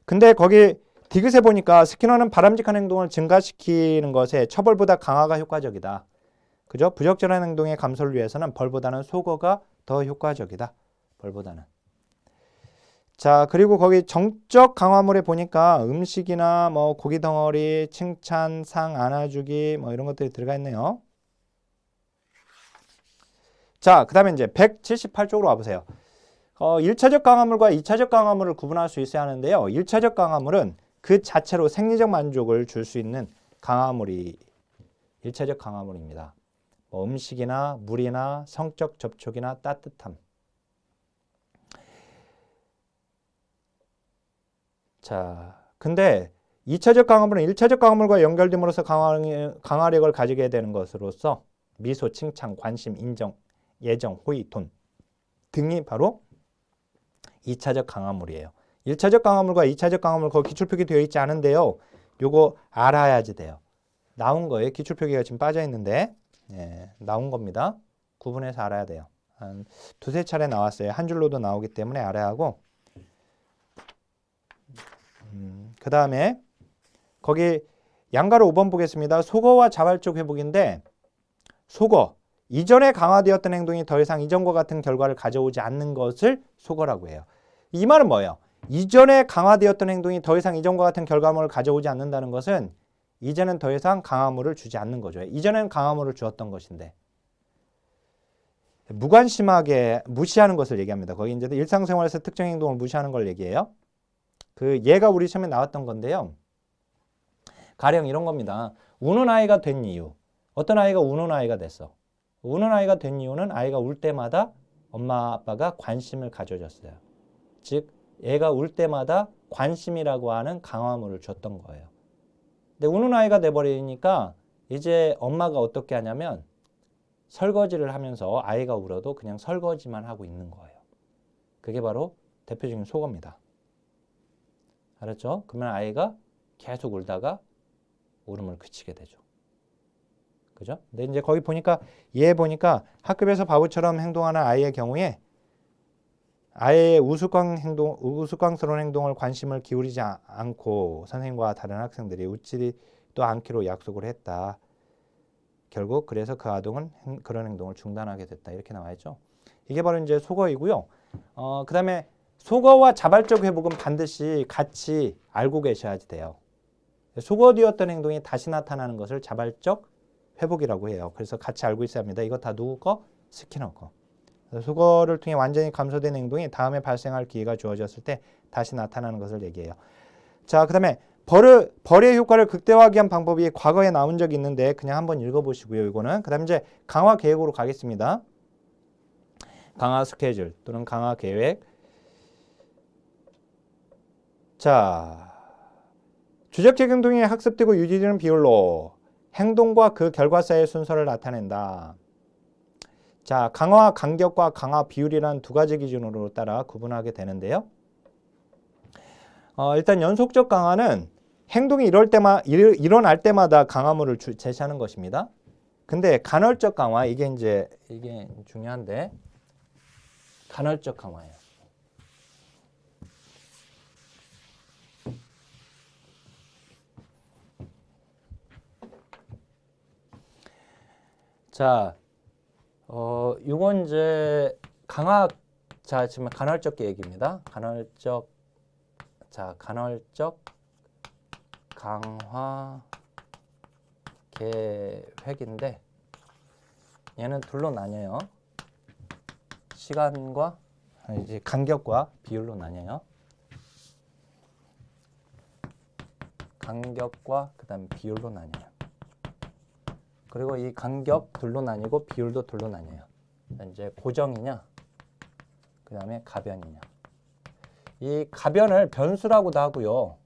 근데 거기 디귿에 보니까 스키너는 바람직한 행동을 증가시키는 것에 처벌보다 강화가 효과적이다. 그죠? 부적절한 행동의 감소를 위해서는 벌보다는 소거가 더 효과적이다. 벌보다는. 자, 그리고 거기 정적 강화물에 보니까 음식이나 뭐 고기 덩어리, 칭찬, 상 안아주기 뭐 이런 것들이 들어가 있네요. 자, 그 다음에 이제 178쪽으로 와보세요. 1차적 강화물과 2차적 강화물을 구분할 수 있어야 하는데요. 1차적 강화물은 그 자체로 생리적 만족을 줄 수 있는 강화물이 1차적 강화물입니다. 뭐 음식이나 물이나 성적 접촉이나 따뜻함. 자, 근데 2차적 강화물은 1차적 강화물과 연결됨으로써 강화력을 가지게 되는 것으로서 미소, 칭찬, 관심, 인정, 예정, 호의, 돈 등이 바로 2차적 강화물이에요. 1차적 강화물과 2차적 강화물 거기 기출표기 되어 있지 않은데요. 요거 알아야지 돼요. 나온 거예요. 기출표기가 지금 빠져 있는데 나온 겁니다. 구분해서 알아야 돼요. 한 두세 차례 나왔어요. 한 줄로도 나오기 때문에 알아야 하고 그 다음에 거기 양가로 5번 보겠습니다. 속어와 자발적 회복인데 속어, 이전에 강화되었던 행동이 더 이상 이전과 같은 결과를 가져오지 않는 것을 속어라고 해요. 이 말은 뭐예요? 이전에 강화되었던 행동이 더 이상 이전과 같은 결과물을 가져오지 않는다는 것은 이제는 더 이상 강화물을 주지 않는 거죠. 이전에는 강화물을 주었던 것인데 무관심하게 무시하는 것을 얘기합니다. 거기 이제 일상생활에서 특정 행동을 무시하는 걸 얘기해요. 그 예가 우리 시험에 나왔던 건데요. 가령 이런 겁니다. 우는 아이가 된 이유. 어떤 아이가 우는 아이가 됐어. 우는 아이가 된 이유는 아이가 울 때마다 엄마 아빠가 관심을 가져줬어요. 즉 얘가 울 때마다 관심이라고 하는 강화물을 줬던 거예요. 근데 우는 아이가 돼버리니까 이제 엄마가 어떻게 하냐면 설거지를 하면서 아이가 울어도 그냥 설거지만 하고 있는 거예요. 그게 바로 대표적인 속어입니다. 알았죠? 그러면 아이가 계속 울다가 울음을 그치게 되죠. 그죠? 근데 이제 거기 보니까 얘 보니까 학급에서 바보처럼 행동하는 아이의 경우에 아이의 우스꽝스러운 행동을 관심을 기울이지 않고 선생님과 다른 학생들이 웃지도 않기로 약속을 했다. 결국 그래서 그 아동은 그런 행동을 중단하게 됐다. 이렇게 나와 있죠. 이게 바로 이제 속어이고요. 그 다음에 속어와 자발적 회복은 반드시 같이 알고 계셔야지 돼요. 속어되었던 행동이 다시 나타나는 것을 자발적 회복이라고 해요. 그래서 같이 알고 있어야 합니다. 이거 다 누구 거? 스키너 거. 속어를 통해 완전히 감소된 행동이 다음에 발생할 기회가 주어졌을 때 다시 나타나는 것을 얘기해요. 자, 그 다음에 벌의 효과를 극대화하기 위한 방법이 과거에 나온 적이 있는데 그냥 한번 읽어보시고요. 이거는. 그 다음에 이제 강화 계획으로 가겠습니다. 강화 스케줄 또는 강화 계획. 자, 주적적 행동이 학습되고 유지되는 비율로 행동과 그 결과 사이의 순서를 나타낸다. 자, 강화 간격과 강화 비율이라는 두 가지 기준으로 따라 구분하게 되는데요. 일단 연속적 강화는 행동이 일어날 때마다 강화물을 제시하는 것입니다. 근데 간헐적 강화, 이게 중요한데 간헐적 강화예요. 자, 이건 이제 자, 지금 간헐적 계획입니다. 간헐적 강화 계획인데 얘는 둘로 나뉘어요. 시간과 이제 간격과 비율로 나뉘어요. 간격과 그다음 비율로 나뉘어요. 그리고 이 간격 둘로 나뉘고 비율도 둘로 나뉘어요. 이제 고정이냐, 그 다음에 가변이냐. 이 가변을 변수라고도 하고요.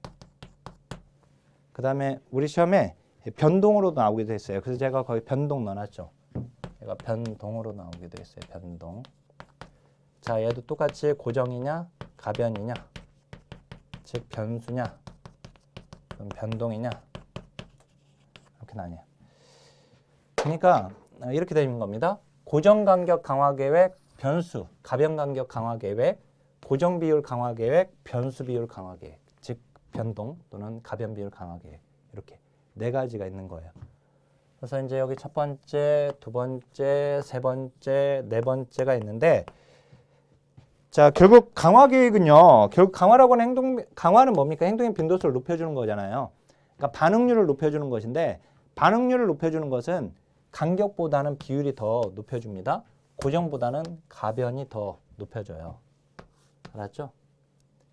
그 다음에 우리 시험에 변동으로도 나오기도 했어요. 그래서 제가 거기 변동 넣어놨죠. 얘가 변동으로 나오기도 했어요. 변동. 자, 얘도 똑같이 고정이냐, 가변이냐, 즉 변수냐, 그럼 변동이냐, 이렇게 나뉘어요. 그러니까 이렇게 되는 겁니다. 고정 간격 강화 계획, 변수, 가변 간격 강화 계획, 고정 비율 강화 계획, 변수 비율 강화 계획, 즉 변동 또는 가변 비율 강화 계획, 이렇게 네 가지가 있는 거예요. 그래서 이제 여기 첫 번째, 두 번째, 세 번째, 네 번째가 있는데, 자, 결국 강화 계획은요. 결국 강화라고 하는 강화는 뭡니까? 행동의 빈도수를 높여주는 거잖아요. 그러니까 반응률을 높여주는 것인데, 반응률을 높여주는 것은 간격보다는 비율이 더 높여줍니다. 고정보다는 가변이 더 높여줘요. 알았죠?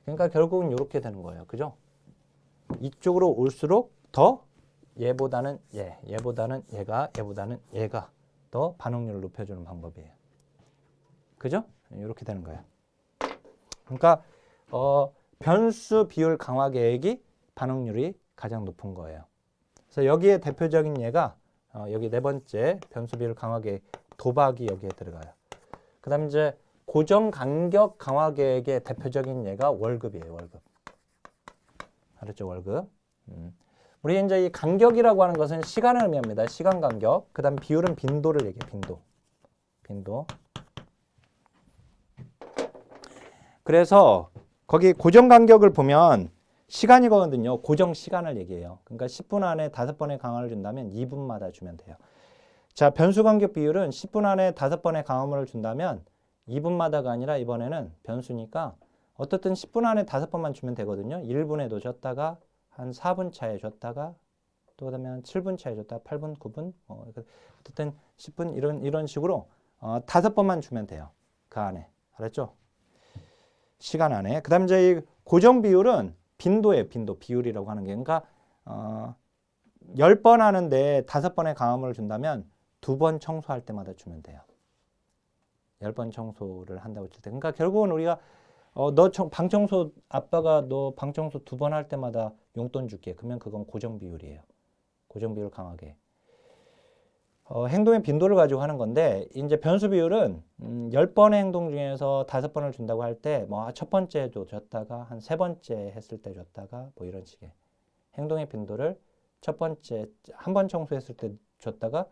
그러니까 결국은 이렇게 되는 거예요. 그죠? 이쪽으로 올수록 더 얘보다는 얘보다는 얘보다는 얘가 더 반응률을 높여주는 방법이에요. 그죠? 이렇게 되는 거예요. 그러니까 변수 비율 강화 계획이 반응률이 가장 높은 거예요. 그래서 여기에 대표적인 예가 여기 네 번째 변수 비율 강화 계획 도박이 여기에 들어가요. 그다음 이제 고정 간격 강화 계획의 대표적인 예가 월급이에요. 월급. 알았죠? 월급. 우리 이제 이 간격이라고 하는 것은 시간을 의미합니다. 시간 간격. 그다음 비율은 빈도를 얘기해요. 빈도. 그래서 거기 고정 간격을 보면 시간이거든요. 고정 시간을 얘기해요. 그러니까 10분 안에 5번의 강화를 준다면 2분마다 주면 돼요. 자, 변수 간격 비율은 10분 안에 5번의 강화물을 준다면 2분마다가 아니라 이번에는 변수니까 어떻든 10분 안에 5번만 주면 되거든요. 1분에도 줬다가 한 4분 차에 줬다가 또 그다음에 한 7분 차에 줬다가 8분, 9분 어쨌든 10분 이런 식으로 5번만 주면 돼요. 그 안에. 알았죠? 시간 안에. 그다음 이제 이 고정 비율은 빈도예요. 빈도. 비율이라고 하는 게. 그러니까 10번 하는데 5번의 강화물을 준다면 2번 청소할 때마다 주면 돼요. 10번 청소를 한다고 칠 때. 그러니까 결국은 우리가 너 방 청소 아빠가 너 방 청소 2번 할 때마다 용돈 줄게. 그러면 그건 고정 비율이에요. 고정 비율 강하게. 행동의 빈도를 가지고 하는 건데 이제 변수 비율은 10번의 행동 중에서 5번을 준다고 할 때 뭐 첫 번째도 줬다가 한 세 번째 했을 때 줬다가 뭐 이런 식의 행동의 빈도를 첫 번째 한 번 청소했을 때 줬다가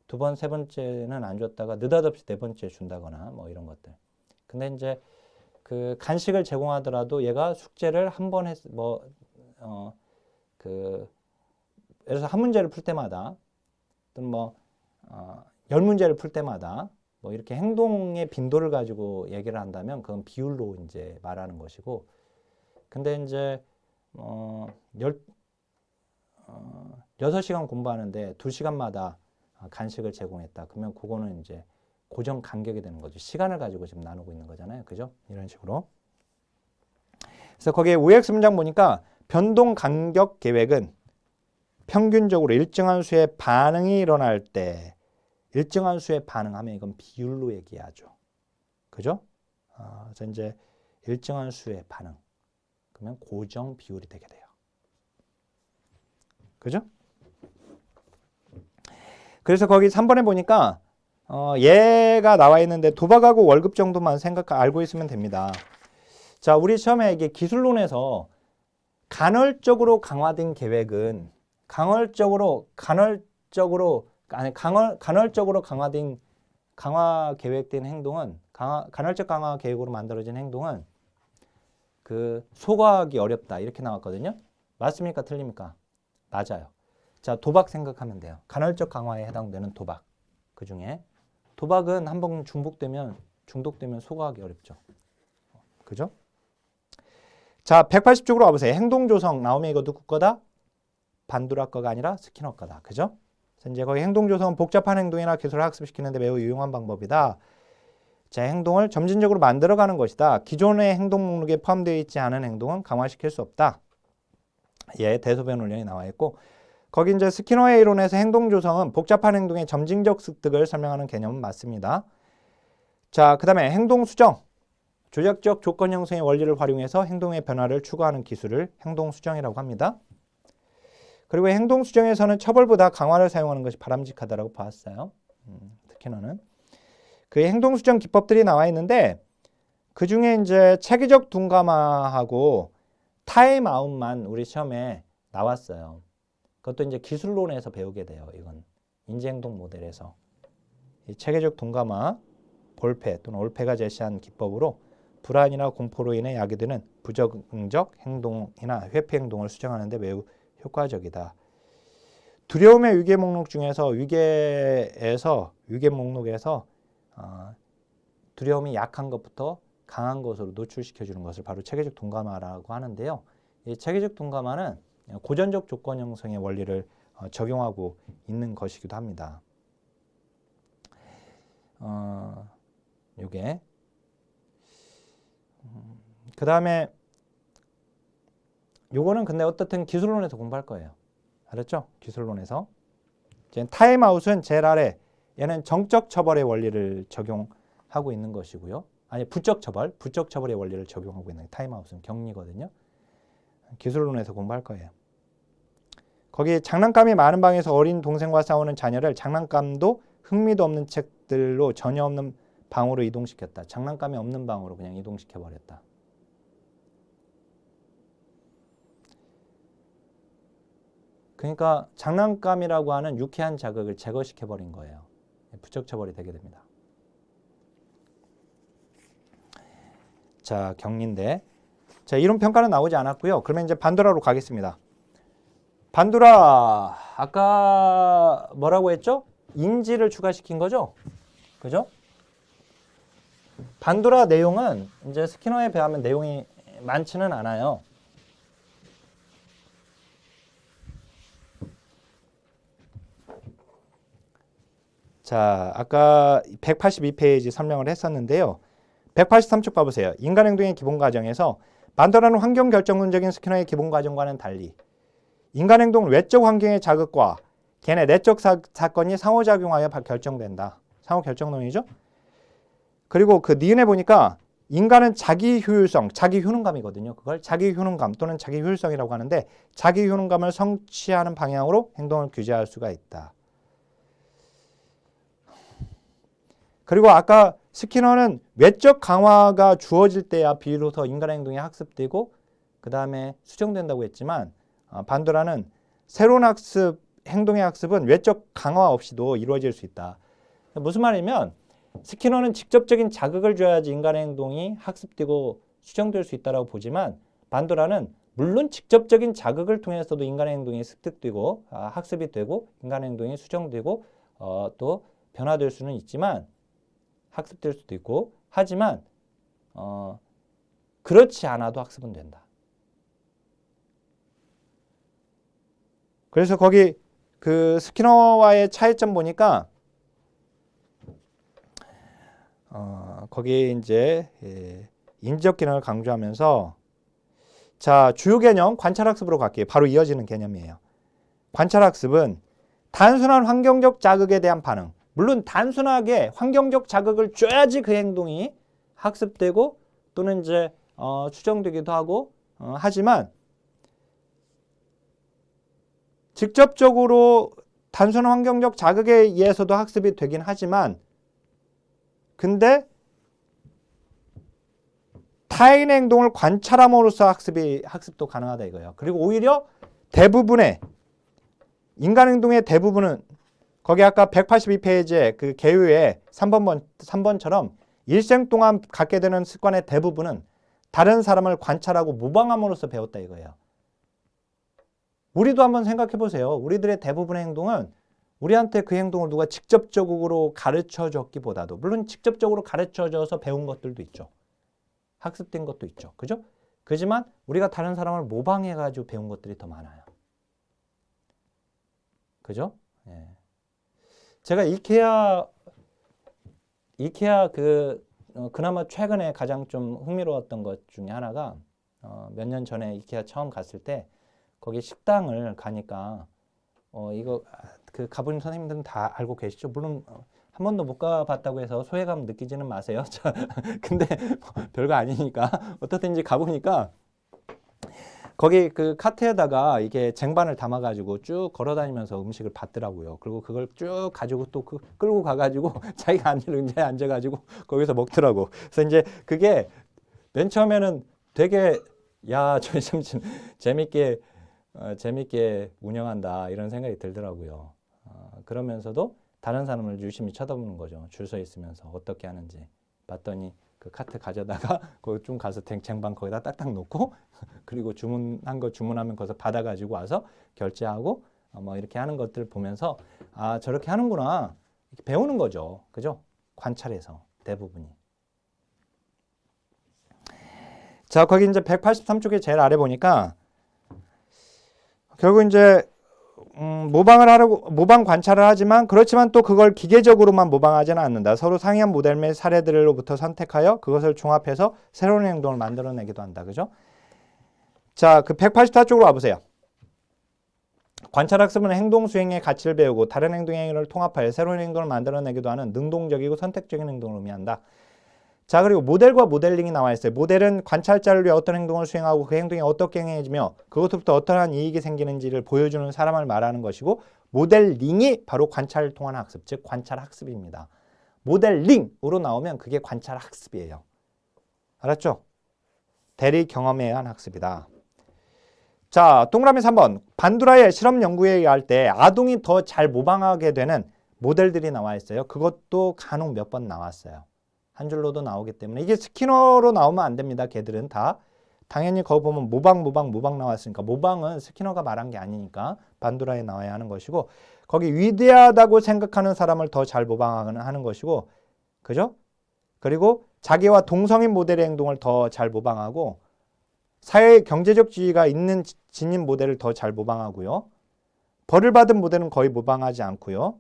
2번, 세 번째는 안 줬다가 느닷없이 네 번째 준다거나 뭐 이런 것들. 근데 이제 그 간식을 제공하더라도 얘가 숙제를 한 번 예를 들어서 한 문제를 풀 때마다 또는 뭐 10문제를 풀 때마다 뭐 이렇게 행동의 빈도를 가지고 얘기를 한다면 그건 비율로 이제 말하는 것이고 근데 이제 6시간 공부하는데 2시간마다 간식을 제공했다. 그러면 그거는 이제 고정 간격이 되는 거죠. 시간을 가지고 지금 나누고 있는 거잖아요. 그죠? 이런 식으로. 그래서 거기에 UX 문장 보니까 변동 간격 계획은 평균적으로 일정한 수의 반응이 일어날 때 일정한 수의 반응하면 이건 비율로 얘기하죠. 그죠? 그래서 이제 일정한 수의 반응. 그러면 고정 비율이 되게 돼요. 그죠? 그래서 거기 3번에 보니까 얘가 나와 있는데 도박하고 월급 정도만 알고 있으면 됩니다. 자, 우리 시험에 이게 기술론에서 간헐적으로 강화된 계획은 간헐적으로 강화된 강화 계획된 행동은 간헐적 강화 계획으로 만들어진 행동은 그 소화하기 어렵다 이렇게 나왔거든요. 맞습니까? 틀립니까? 맞아요. 자, 도박 생각하면 돼요. 간헐적 강화에 해당되는 도박. 그 중에 도박은 한번 중독되면 소화하기 어렵죠. 그죠? 자, 180쪽으로 와보세요. 행동 조성 나오면 이거 누구 거다? 반두라 거가 아니라 스키너 거다. 그죠? 그래서 이제 거기 행동 조성은 복잡한 행동이나 기술을 학습시키는데 매우 유용한 방법이다. 자, 행동을 점진적으로 만들어가는 것이다. 기존의 행동 목록에 포함되어 있지 않은 행동은 강화시킬 수 없다. 예, 대소변 훈련이 나와 있고 거기 이제 스키너의 이론에서 행동 조성은 복잡한 행동의 점진적 습득을 설명하는 개념은 맞습니다. 자, 그 다음에 행동 수정. 조작적 조건 형성의 원리를 활용해서 행동의 변화를 추구하는 기술을 행동 수정이라고 합니다. 그리고 행동 수정에서는 처벌보다 강화를 사용하는 것이 바람직하다고 봤어요. 스키너는. 그 행동 수정 기법들이 나와 있는데 그 중에 이제 체계적 둔감화하고 타임아웃만 우리 시험에 나왔어요. 그것도 이제 기술론에서 배우게 돼요. 이건 인지행동 모델에서 이 체계적 둔감화, 볼페 또는 올페가 제시한 기법으로 불안이나 공포로 인해 야기되는 부정적 행동이나 회피 행동을 수정하는 데 매우 효과적이다. 두려움의 위계 목록 중에서 위계 목록에서 두려움이 약한 것부터 강한 것으로 노출시켜 주는 것을 바로 체계적 둔감화라고 하는데요. 이 체계적 둔감화는 고전적 조건 형성의 원리를 적용하고 있는 것이기도 합니다. 요게 그 다음에 요거는 근데 어떻든 기술론에서 공부할 거예요. 알았죠? 기술론에서. 타임아웃은 제일 아래 얘는 정적 처벌의 원리를 적용하고 있는 것이고요. 아니 부적 처벌의 원리를 적용하고 있는 타임아웃은 격리거든요. 기술론에서 공부할 거예요. 거기 장난감이 많은 방에서 어린 동생과 싸우는 자녀를 장난감도 흥미도 없는 책들로 전혀 없는 방으로 이동시켰다. 장난감이 없는 방으로 그냥 이동시켜버렸다. 그러니까 장난감이라고 하는 유쾌한 자극을 제거시켜버린 거예요. 부적 처벌이 되게 됩니다. 자, 격리인데. 자, 이론 평가는 나오지 않았고요. 그러면 이제 반도라로 가겠습니다. 반도라, 아까 뭐라고 했죠? 인지를 추가시킨 거죠? 그죠? 반도라 내용은 이제 스키너에 비하면 내용이 많지는 않아요. 자, 아까 182페이지 설명을 했었는데요. 183쪽 봐보세요. 인간 행동의 기본 과정에서 반도라는 환경 결정론적인 스키너의 기본 과정과는 달리 인간 행동은 외적 환경의 자극과 걔네 내적 사건이 상호작용하여 결정된다. 상호 결정론이죠. 그리고 그 니은에 보니까 인간은 자기 효율성, 자기 효능감이거든요. 그걸 자기 효능감 또는 자기 효율성이라고 하는데 자기 효능감을 성취하는 방향으로 행동을 규제할 수가 있다. 그리고 아까 스키너는 외적 강화가 주어질 때야 비로소 인간 행동이 학습되고 그 다음에 수정된다고 했지만 반도라는 새로운 학습, 행동의 학습은 외적 강화 없이도 이루어질 수 있다. 무슨 말이냐면 스키너는 직접적인 자극을 줘야지 인간의 행동이 학습되고 수정될 수 있다고 보지만 반도라는 물론 직접적인 자극을 통해서도 인간의 행동이 습득되고 학습이 되고 인간의 행동이 수정되고 또 변화될 수는 있지만 학습될 수도 있고 하지만 그렇지 않아도 학습은 된다. 그래서 거기 그 스키너와의 차이점 보니까 거기 이제 인지적 기능을 강조하면서 자 주요 개념 관찰학습으로 갈게요. 바로 이어지는 개념이에요. 관찰학습은 단순한 환경적 자극에 대한 반응. 물론 단순하게 환경적 자극을 줘야지 그 행동이 학습되고 또는 이제 추정되기도 하고 하지만 직접적으로 단순한 환경적 자극에 의해서도 학습이 되긴 하지만 근데 타인의 행동을 관찰함으로써 학습도 가능하다 이거예요. 그리고 오히려 대부분의 인간 행동의 대부분은 거기 아까 182페이지에 그 개요의 3번처럼 일생 동안 갖게 되는 습관의 대부분은 다른 사람을 관찰하고 모방함으로써 배웠다 이거예요. 우리도 한번 생각해 보세요. 우리들의 대부분의 행동은 우리한테 그 행동을 누가 직접적으로 가르쳐 줬기보다도 물론 직접적으로 가르쳐 줘서 배운 것들도 있죠. 학습된 것도 있죠. 그죠? 그렇지만 우리가 다른 사람을 모방해 가지고 배운 것들이 더 많아요. 그죠? 예. 제가 이케아 그나마 최근에 가장 좀 흥미로웠던 것 중에 하나가 몇 년 전에 이케아 처음 갔을 때 거기 식당을 가니까 이거 그 가본 선생님들은 다 알고 계시죠? 물론 한 번도 못 가봤다고 해서 소외감 느끼지는 마세요. 근데 별거 아니니까 어떻든지 가보니까 거기 그 카트에다가 이게 쟁반을 담아가지고 쭉 걸어다니면서 음식을 받더라고요. 그리고 그걸 쭉 가지고 또 끌고 가가지고 자기가 앉는 의자에 앉아가지고 거기서 먹더라고. 그래서 이제 그게 맨 처음에는 되게 야, 저 참 재밌게 운영한다 이런 생각이 들더라고요. 그러면서도 다른 사람을 유심히 쳐다보는 거죠. 줄 서 있으면서 어떻게 하는지 봤더니 그 카트 가져다가 거기 좀 가서 쟁반 거기다 딱딱 놓고 그리고 주문한 거 주문하면 거기서 받아가지고 와서 결제하고 뭐 이렇게 하는 것들 보면서 아 저렇게 하는구나 이렇게 배우는 거죠. 그죠? 관찰해서 대부분이. 자 거기 이제 183쪽에 제일 아래 보니까 결국 이제 모방 관찰을 하지만 그렇지만 또 그걸 기계적으로만 모방하지는 않는다. 서로 상이한 모델 및 사례들로부터 선택하여 그것을 종합해서 새로운 행동을 만들어내기도 한다. 그죠? 자, 그 184쪽으로 와보세요. 관찰학습은 행동 수행의 가치를 배우고 다른 행동 행위를 통합하여 새로운 행동을 만들어내기도 하는 능동적이고 선택적인 행동을 의미한다. 자, 그리고 모델과 모델링이 나와 있어요. 모델은 관찰자를 위해 어떤 행동을 수행하고 그 행동이 어떻게 행해지며 그것부터 어떠한 이익이 생기는지를 보여주는 사람을 말하는 것이고, 모델링이 바로 관찰을 통한 학습, 즉 관찰학습입니다. 모델링으로 나오면 그게 관찰학습이에요. 알았죠? 대리 경험에 의한 학습이다. 자, 동그라미 3번. 반두라의 실험 연구에 의할 때 아동이 더 잘 모방하게 되는 모델들이 나와 있어요. 그것도 간혹 몇 번 나왔어요. 한 줄로도 나오기 때문에 이게 스키너로 나오면 안 됩니다. 걔들은 다. 당연히 거기 보면 모방 나왔으니까 모방은 스키너가 말한 게 아니니까 반두라에 나와야 하는 것이고, 거기 위대하다고 생각하는 사람을 더 잘 모방하는 것이고, 그죠? 그리고 자기와 동성인 모델의 행동을 더 잘 모방하고, 사회의 경제적 지위가 있는 진인 모델을 더 잘 모방하고요. 벌을 받은 모델은 거의 모방하지 않고요.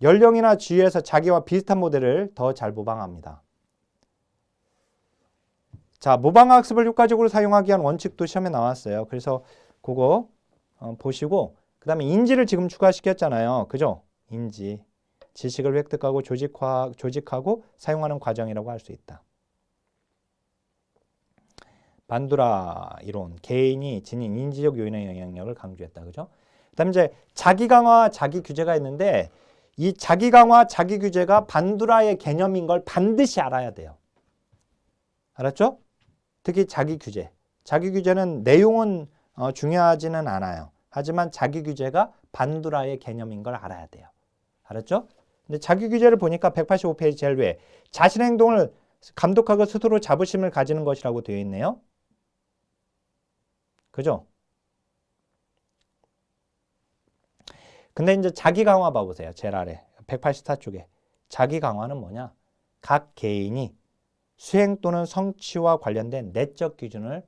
연령이나 지위에서 자기와 비슷한 모델을 더 잘 모방합니다. 자, 모방학습을 효과적으로 사용하기 위한 원칙도 시험에 나왔어요. 그래서 그거 보시고, 그 다음에 인지를 지금 추가시켰잖아요. 그죠? 인지. 지식을 획득하고 조직하고 사용하는 과정이라고 할 수 있다. 반두라 이론, 개인이 지닌 인지적 요인의 영향력을 강조했다. 그죠? 그 다음에 이제 자기 강화, 자기 규제가 있는데, 이 자기 강화, 자기 규제가 반두라의 개념인 걸 반드시 알아야 돼요. 알았죠? 특히 자기 규제. 자기 규제는 내용은 중요하지는 않아요. 하지만 자기 규제가 반두라의 개념인 걸 알아야 돼요. 알았죠? 근데 자기 규제를 보니까 185페이지 제일 위에 자신의 행동을 감독하고 스스로 자부심을 가지는 것이라고 되어 있네요. 그죠? 근데 이제 자기 강화 봐보세요. 제일 아래 184쪽에. 자기 강화는 뭐냐? 각 개인이 수행 또는 성취와 관련된 내적 기준을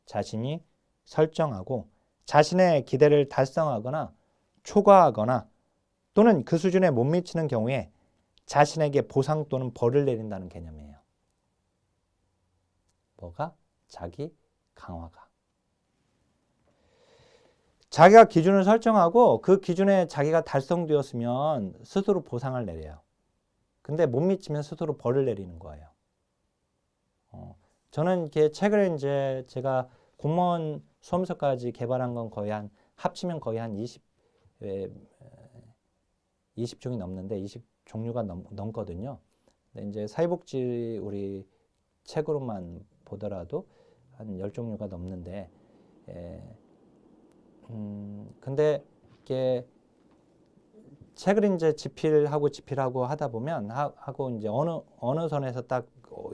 자신이 설정하고 자신의 기대를 달성하거나 초과하거나 또는 그 수준에 못 미치는 경우에 자신에게 보상 또는 벌을 내린다는 개념이에요. 뭐가? 자기 강화가. 자기가 기준을 설정하고 그 기준에 자기가 달성되었으면 스스로 보상을 내려요. 근데 못 미치면 스스로 벌을 내리는 거예요. 저는 이렇게 책을 이제 제가 공무원 수험서까지 개발한 건 거의 합치면 거의 한 20종이 넘는데 20종류가 넘거든요. 근데 이제 사회복지 우리 책으로만 보더라도 한 10종류가 넘는데, 근데 이게 책을 이제 집필하고 하다 보면 하고 이제 어느 선에서 딱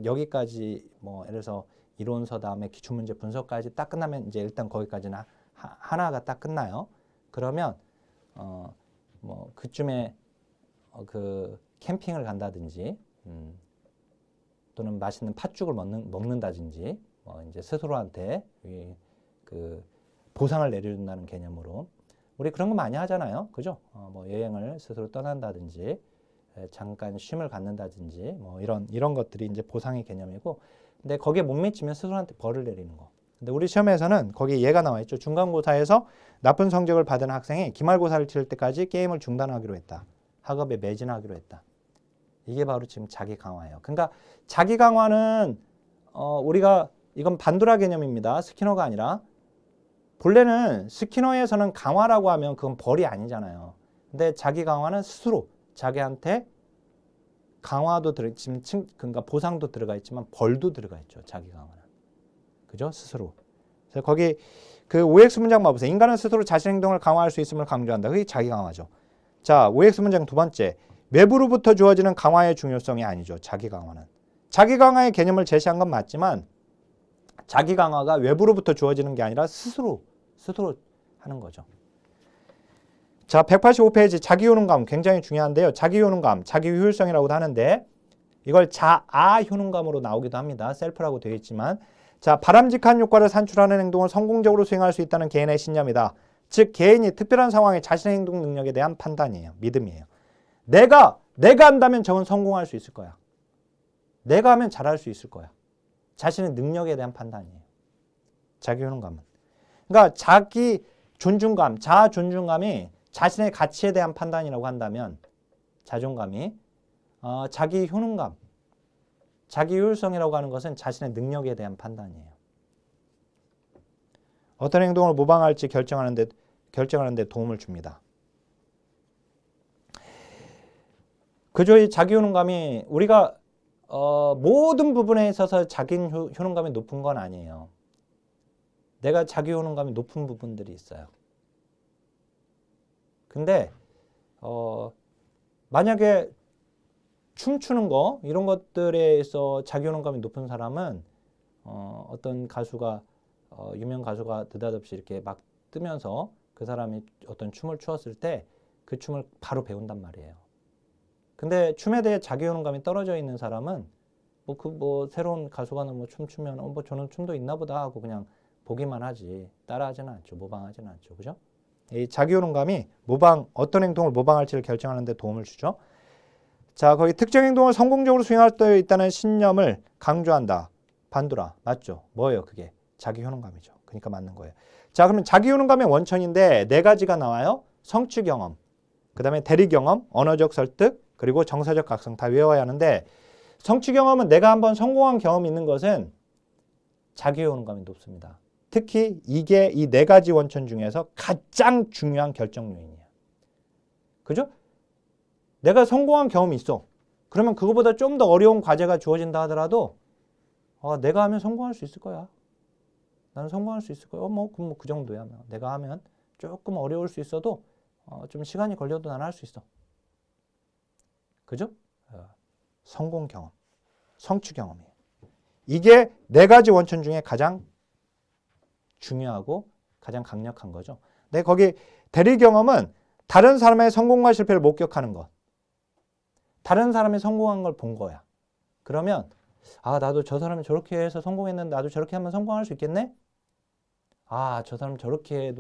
여기까지 뭐 예를 들어서 이론서 다음에 기출문제 분석까지 딱 끝나면 이제 일단 거기까지는 하나가 딱 끝나요. 그러면 뭐 그쯤에 그 캠핑을 간다든지 또는 맛있는 팥죽을 먹는다든지 뭐 이제 스스로한테 그 보상을 내려준다는 개념으로 우리 그런 거 많이 하잖아요. 그죠? 뭐 여행을 스스로 떠난다든지 잠깐 쉼을 갖는다든지 뭐 이런 것들이 이제 보상의 개념이고, 근데 거기에 못 미치면 스스로한테 벌을 내리는 거. 근데 우리 시험에서는 거기 예가 나와 있죠. 중간고사에서 나쁜 성적을 받은 학생이 기말고사를 치를 때까지 게임을 중단하기로 했다. 학업에 매진하기로 했다. 이게 바로 지금 자기 강화예요. 그러니까 자기 강화는 우리가 이건 반두라 개념입니다. 스키너가 아니라. 본래는 스키너에서는 강화라고 하면 그건 벌이 아니잖아요. 근데 자기 강화는 스스로 자기한테 강화도 지금 그러니까 보상도 들어가 있지만 벌도 들어가 있죠. 자기 강화는. 그죠? 스스로. 그래서 거기 그 OX 문장 봐보세요. 인간은 스스로 자신 행동을 강화할 수 있음을 강조한다. 그게 자기 강화죠. 자, OX 문장 두 번째. 외부로부터 주어지는 강화의 중요성이 아니죠. 자기 강화는. 자기 강화의 개념을 제시한 건 맞지만 자기 강화가 외부로부터 주어지는 게 아니라 스스로 하는 거죠. 자, 185페이지 자기 효능감 굉장히 중요한데요. 자기 효능감, 자기 효율성이라고도 하는데 이걸 자아 효능감으로 나오기도 합니다. 셀프라고 되어 있지만, 자, 바람직한 효과를 산출하는 행동을 성공적으로 수행할 수 있다는 개인의 신념이다. 즉 개인이 특별한 상황에 자신의 행동 능력에 대한 판단이에요. 믿음이에요. 내가 한다면 저건 성공할 수 있을 거야. 내가 하면 잘할 수 있을 거야. 자신의 능력에 대한 판단이에요. 자기 효능감은. 그러니까 자기 존중감, 자아 존중감이 자신의 가치에 대한 판단이라고 한다면 자존감이 자기 효능감, 자기 효율성이라고 하는 것은 자신의 능력에 대한 판단이에요. 어떤 행동을 모방할지 결정하는 데 도움을 줍니다. 그저 이 자기 효능감이 우리가 모든 부분에 있어서 자기 효능감이 높은 건 아니에요. 내가 자기 효능감이 높은 부분들이 있어요. 근데 만약에 춤추는 거 이런 것들에서 자기 효능감이 높은 사람은 어떤 가수가 유명 가수가 느닷없이 이렇게 막 뜨면서 그 사람이 어떤 춤을 추었을 때 그 춤을 바로 배운단 말이에요. 근데 춤에 대해 자기 효능감이 떨어져 있는 사람은 새로운 가수가 뭐 춤추면 뭐 저는 춤도 있나 보다 하고 그냥 보기만 하지 따라하지는 않죠. 모방하지는 않죠. 그죠? 이 자기 효능감이 어떤 행동을 모방할지를 결정하는 데 도움을 주죠. 자, 거기 특정 행동을 성공적으로 수행할 수 있다는 신념을 강조한다. 반두라. 맞죠? 뭐예요, 그게? 자기 효능감이죠. 그러니까 맞는 거예요. 자, 그러면 자기 효능감의 원천인데 네 가지가 나와요. 성취 경험, 그 다음에 대리 경험, 언어적 설득, 그리고 정서적 각성 다 외워야 하는데 성취 경험은 내가 한번 성공한 경험이 있는 것은 자기 효능감이 높습니다. 특히 이게 이 네 가지 원천 중에서 가장 중요한 결정 요인이에요. 그죠? 내가 성공한 경험이 있어. 그러면 그거보다 좀 더 어려운 과제가 주어진다 하더라도 내가 하면 성공할 수 있을 거야. 나는 성공할 수 있을 거야. 그럼 그 정도야. 내가 하면 조금 어려울 수 있어도 좀 시간이 걸려도 나는 할 수 있어. 그죠? 성공 경험, 성취 경험이에요. 이게 네 가지 원천 중에 가장 중요하고 가장 강력한 거죠. 근데 거기 대리 경험은 다른 사람의 성공과 실패를 목격하는 것. 다른 사람이 성공한 걸 본 거야. 그러면 나도 저 사람이 저렇게 해서 성공했는데 나도 저렇게 하면 성공할 수 있겠네? 저 사람 저렇게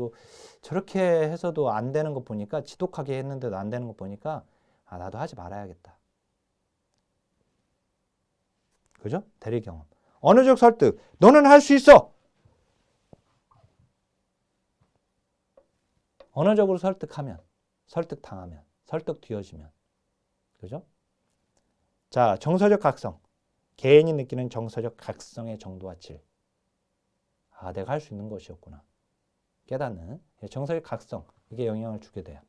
해서도 안 되는 거 보니까 지독하게 했는데도 안 되는 거 보니까 나도 하지 말아야겠다. 그죠? 대리 경험. 언어적 설득. 너는 할 수 있어. 언어적으로 설득당하면, 설득 뒤어지면. 그죠? 자, 정서적 각성. 개인이 느끼는 정서적 각성의 정도와 질. 내가 할 수 있는 것이었구나. 깨닫는 정서적 각성. 이게 영향을 주게 돼요.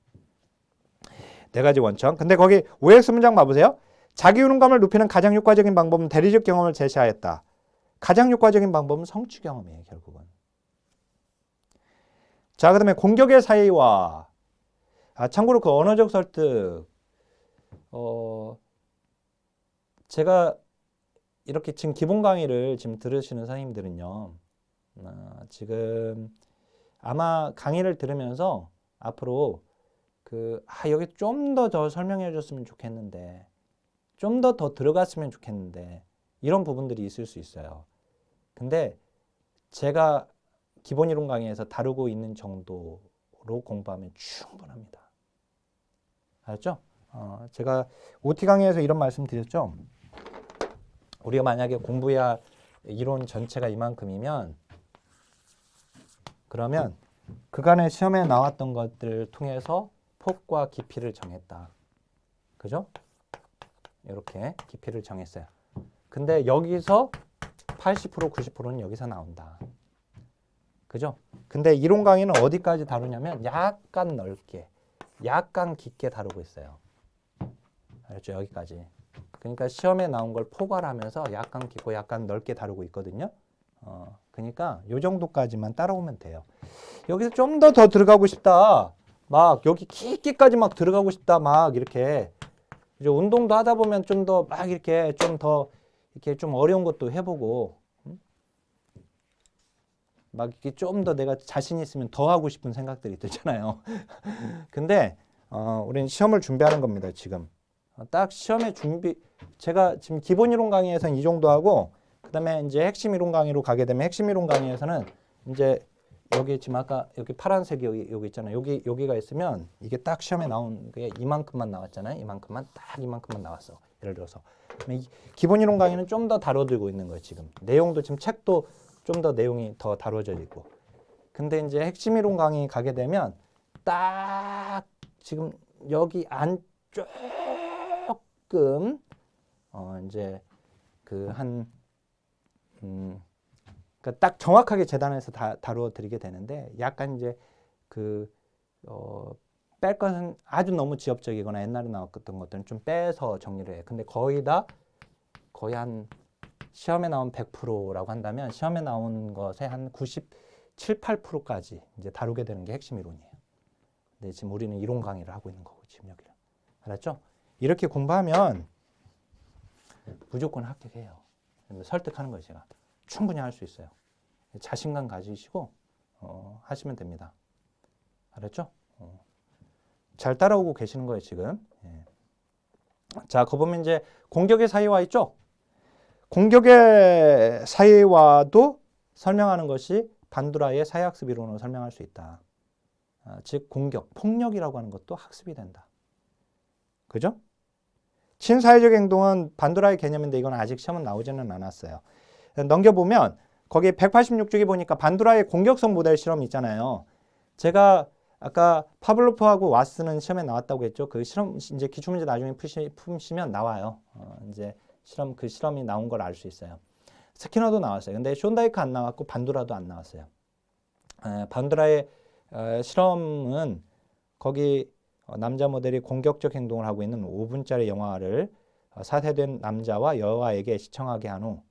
네 가지 원천. 근데 거기 OX 문장 봐보세요. 자기 효능감을 높이는 가장 효과적인 방법은 대리적 경험을 제시하였다. 가장 효과적인 방법은 성취 경험이에요, 결국은. 자, 그 다음에 공격의 사이와 참고로 그 언어적 설득 제가 이렇게 지금 기본 강의를 지금 들으시는 선생님들은요, 지금 아마 강의를 들으면서 앞으로 여기 좀 더 설명해 줬으면 좋겠는데, 좀 더 들어갔으면 좋겠는데, 이런 부분들이 있을 수 있어요. 근데 제가 기본 이론 강의에서 다루고 있는 정도로 공부하면 충분합니다. 알았죠? 제가 OT 강의에서 이런 말씀 드렸죠? 우리가 만약에 공부해야 할 이론 전체가 이만큼이면 그러면 그간의 시험에 나왔던 것들을 통해서 폭과 깊이를 정했다. 그죠? 이렇게 깊이를 정했어요. 근데 여기서 80% 90%는 여기서 나온다. 그죠? 근데 이론 강의는 어디까지 다루냐면 약간 넓게, 약간 깊게 다루고 있어요. 알죠? 여기까지. 그러니까 시험에 나온 걸 포괄하면서 약간 깊고 약간 넓게 다루고 있거든요. 그러니까 이 정도까지만 따라오면 돼요. 여기서 좀 더 들어가고 싶다. 막 여기 깊게까지 막 들어가고 싶다. 막 이렇게 이제 운동도 하다 보면 좀 더 막 이렇게 좀 어려운 것도 해보고 막 이렇게 좀 더 내가 자신 있으면 더 하고 싶은 생각들이 들잖아요. 근데 우리는 시험을 준비하는 겁니다. 지금 딱 시험의 준비. 제가 지금 기본 이론 강의에서는 이 정도 하고 그다음에 이제 핵심 이론 강의로 가게 되면 핵심 이론 강의에서는 이제 여기 지금 아까 여기 파란색이 여기 있잖아요. 여기가 있으면 이게 딱 시험에 나온 게 이만큼만 나왔잖아요. 이만큼만 나왔어. 예를 들어서 기본 이론 강의는 좀 더 다뤄들고 있는 거예요. 지금 내용도 지금 책도 좀 더 내용이 더 다뤄져 있고 근데 이제 핵심 이론 강의 가게 되면 딱 지금 여기 안 조금 이제 그 한 그러니까 딱 정확하게 재단해서 다루어 드리게 되는데 약간 이제 뺄 것은 아주 너무 지엽적이거나 옛날에 나왔던 것들은 좀 빼서 정리를 해요. 근데 거의 한 시험에 나온 100%라고 한다면 시험에 나온 것에 한 97, 8%까지 이제 다루게 되는 게 핵심 이론이에요. 근데 지금 우리는 이론 강의를 하고 있는 거고 지금 여기는. 알았죠? 이렇게 공부하면 무조건 합격해요. 설득하는 거예요, 제가. 충분히 할 수 있어요. 자신감 가지시고 하시면 됩니다. 알았죠? 잘 따라오고 계시는 거예요, 지금. 예. 자, 거 보면 이제 공격의 사이와 있죠? 공격의 사이와도 설명하는 것이 반두라의 사회학습 이론으로 설명할 수 있다. 즉 공격, 폭력이라고 하는 것도 학습이 된다. 그죠? 친사회적 행동은 반두라의 개념인데 이건 아직 시험은 나오지는 않았어요. 넘겨보면 거기 186쪽에 보니까 반두라의 공격성 모델 실험 있잖아요. 제가 아까 파블로프하고 와스는 시험에 나왔다고 했죠. 그 실험 이제 기출문제 나중에 푸시면 나와요. 이제 그 실험이 나온 걸 알 수 있어요. 스키너도 나왔어요. 근데 션다이크 안 나왔고 반두라도 안 나왔어요. 반두라의 실험은 거기 남자 모델이 공격적 행동을 하고 있는 5분짜리 영화를 4세된 남자와 여아에게 시청하게 한 후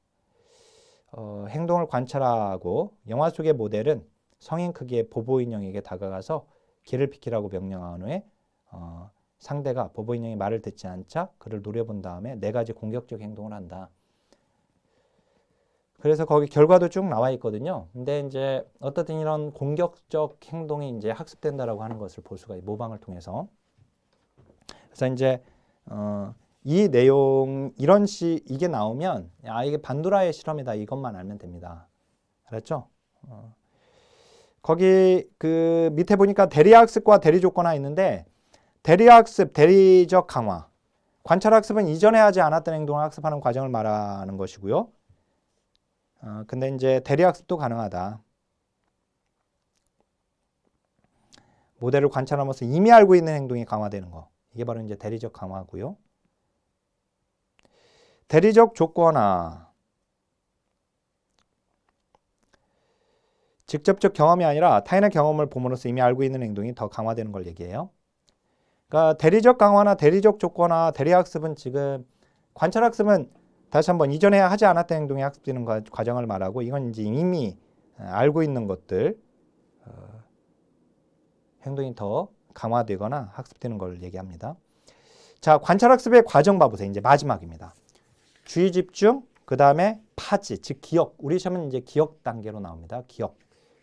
행동을 관찰하고 영화 속의 모델은 성인 크기의 보보 인형에게 다가가서 길을 비키라고 명령한 후에 상대가 보보 인형이 말을 듣지 않자 그를 노려본 다음에 4가지 공격적 행동을 한다. 그래서 거기 결과도 쭉 나와 있거든요. 근데 이제 어떻든 이런 공격적 행동이 이제 학습된다라고 하는 것을 볼 수가 있어요. 모방을 통해서. 그래서 이제 이 내용 이게 나오면 이게 반두라의 실험이다 이것만 알면 됩니다. 알았죠? 거기 그 밑에 보니까 대리학습과 대리조건화 있는데 대리학습, 대리적 강화. 관찰학습은 이전에 하지 않았던 행동을 학습하는 과정을 말하는 것이고요. 근데 이제 대리학습도 가능하다. 모델을 관찰하면서 이미 알고 있는 행동이 강화되는 거. 이게 바로 이제 대리적 강화고요. 대리적 조건화. 직접적 경험이 아니라 타인의 경험을 봄으로써 이미 알고 있는 행동이 더 강화되는 걸 얘기해요. 그러니까 대리적 강화나 대리적 조건화, 대리학습은 지금 관찰학습은 다시 한번 이전에 하지 않았던 행동이 학습되는 과정을 말하고 이건 이제 이미 알고 있는 것들 행동이 더 강화되거나 학습되는 걸 얘기합니다. 자, 관찰학습의 과정 봐보세요. 이제 마지막입니다. 주의 집중, 그 다음에 파지, 즉 기억. 우리 시험은 이제 기억 단계로 나옵니다. 기억.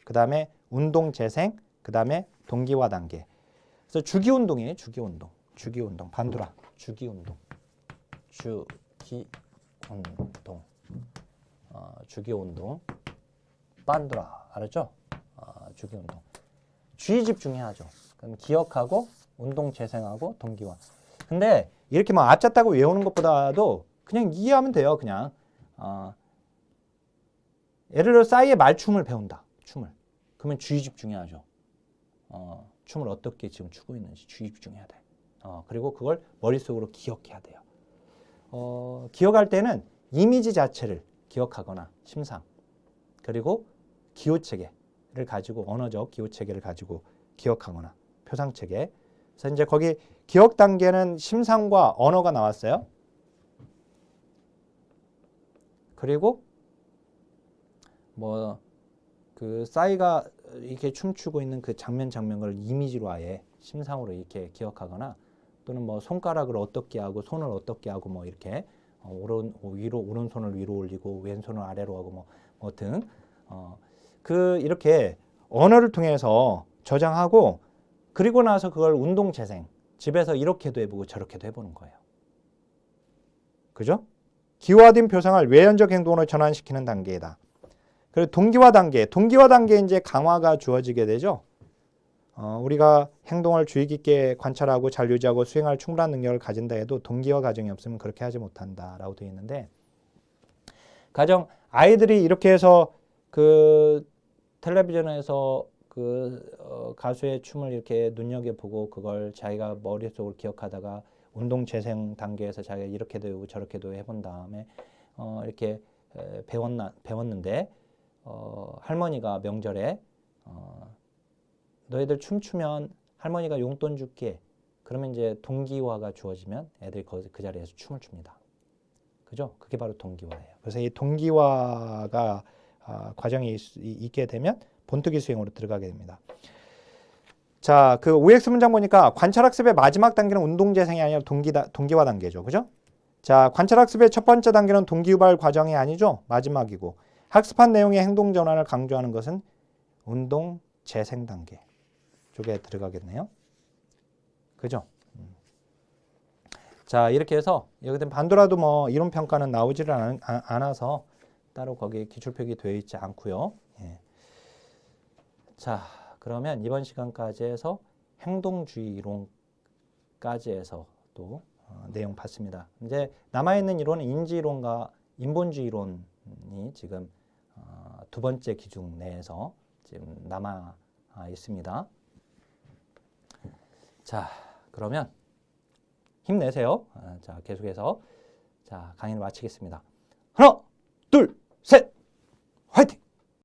그 다음에 운동 재생, 그 다음에 동기화 단계. 그래서 주기운동이에요. 주기운동. 주기운동. 반두라. 주기운동. 주기운동. 주기운동. 반두라. 알았죠? 주기운동. 주의 집중해야죠. 그럼 기억하고 운동 재생하고 동기화. 근데 이렇게 막 앞잡다고 외우는 것보다도 그냥 이해하면 돼요. 그냥 예를 들어 싸이의 말춤을 배운다. 춤을. 그러면 주의 집중해야죠. 춤을 어떻게 지금 추고 있는지 주의 집중해야 돼. 그리고 그걸 머릿속으로 기억해야 돼요. 기억할 때는 이미지 자체를 기억하거나 심상 그리고 기호체계를 가지고 언어적 기호체계를 가지고 기억하거나 표상체계. 그래서 이제 거기 기억 단계는 심상과 언어가 나왔어요. 그리고 뭐 그 싸이가 이렇게 춤추고 있는 그 장면을 이미지로 아예 심상으로 이렇게 기억하거나 또는 뭐 손가락을 어떻게 하고 손을 어떻게 하고 뭐 이렇게 오른손을 위로 올리고 왼손을 아래로 하고 뭐 등 그 이렇게 언어를 통해서 저장하고 그리고 나서 그걸 운동 재생 집에서 이렇게도 해보고 저렇게도 해보는 거예요. 그죠? 기화된 표상을 외연적 행동으로 전환시키는 단계이다. 그리고 동기화 단계 이제 강화가 주어지게 되죠. 우리가 행동을 주의 깊게 관찰하고 잘 유지하고 수행할 충분한 능력을 가진다 해도 동기화 과정이 없으면 그렇게 하지 못한다라고 되어 있는데 가령 아이들이 이렇게 해서 그 텔레비전에서 그 가수의 춤을 이렇게 눈여겨보고 그걸 자기가 머릿속으로 기억하다가 운동 재생 단계에서 자기가 이렇게도 해보고 저렇게도 해본 다음에 이렇게 배웠는데 할머니가 명절에 너희들 춤추면 할머니가 용돈 줄게. 그러면 이제 동기화가 주어지면 애들이 그 자리에서 춤을 춥니다. 그죠? 그게 바로 동기화예요. 그래서 이 동기화가 과정이 있게 되면 본투기 수행으로 들어가게 됩니다. 자, 그 OX 문장 보니까 관찰학습의 마지막 단계는 운동재생이 아니라 동기화 단계죠. 그죠? 자, 관찰학습의 첫 번째 단계는 동기유발 과정이 아니죠. 마지막이고 학습한 내용의 행동 전환을 강조하는 것은 운동재생 단계 쪽에 들어가겠네요. 그죠? 자, 이렇게 해서 여기든 반도라도 뭐 이론 평가는 나오지를 않아서 따로 거기에 기출표기 되어 있지 않고요. 예. 자, 그러면 이번 시간까지 해서 행동주의 이론까지 해서 또 내용 봤습니다. 이제 남아있는 이론은 인지이론과 인본주의 이론이 지금 두 번째 기준 내에서 지금 남아 있습니다. 자, 그러면 힘내세요. 자, 계속해서 자, 강의를 마치겠습니다. 하나, 둘, 셋, 화이팅!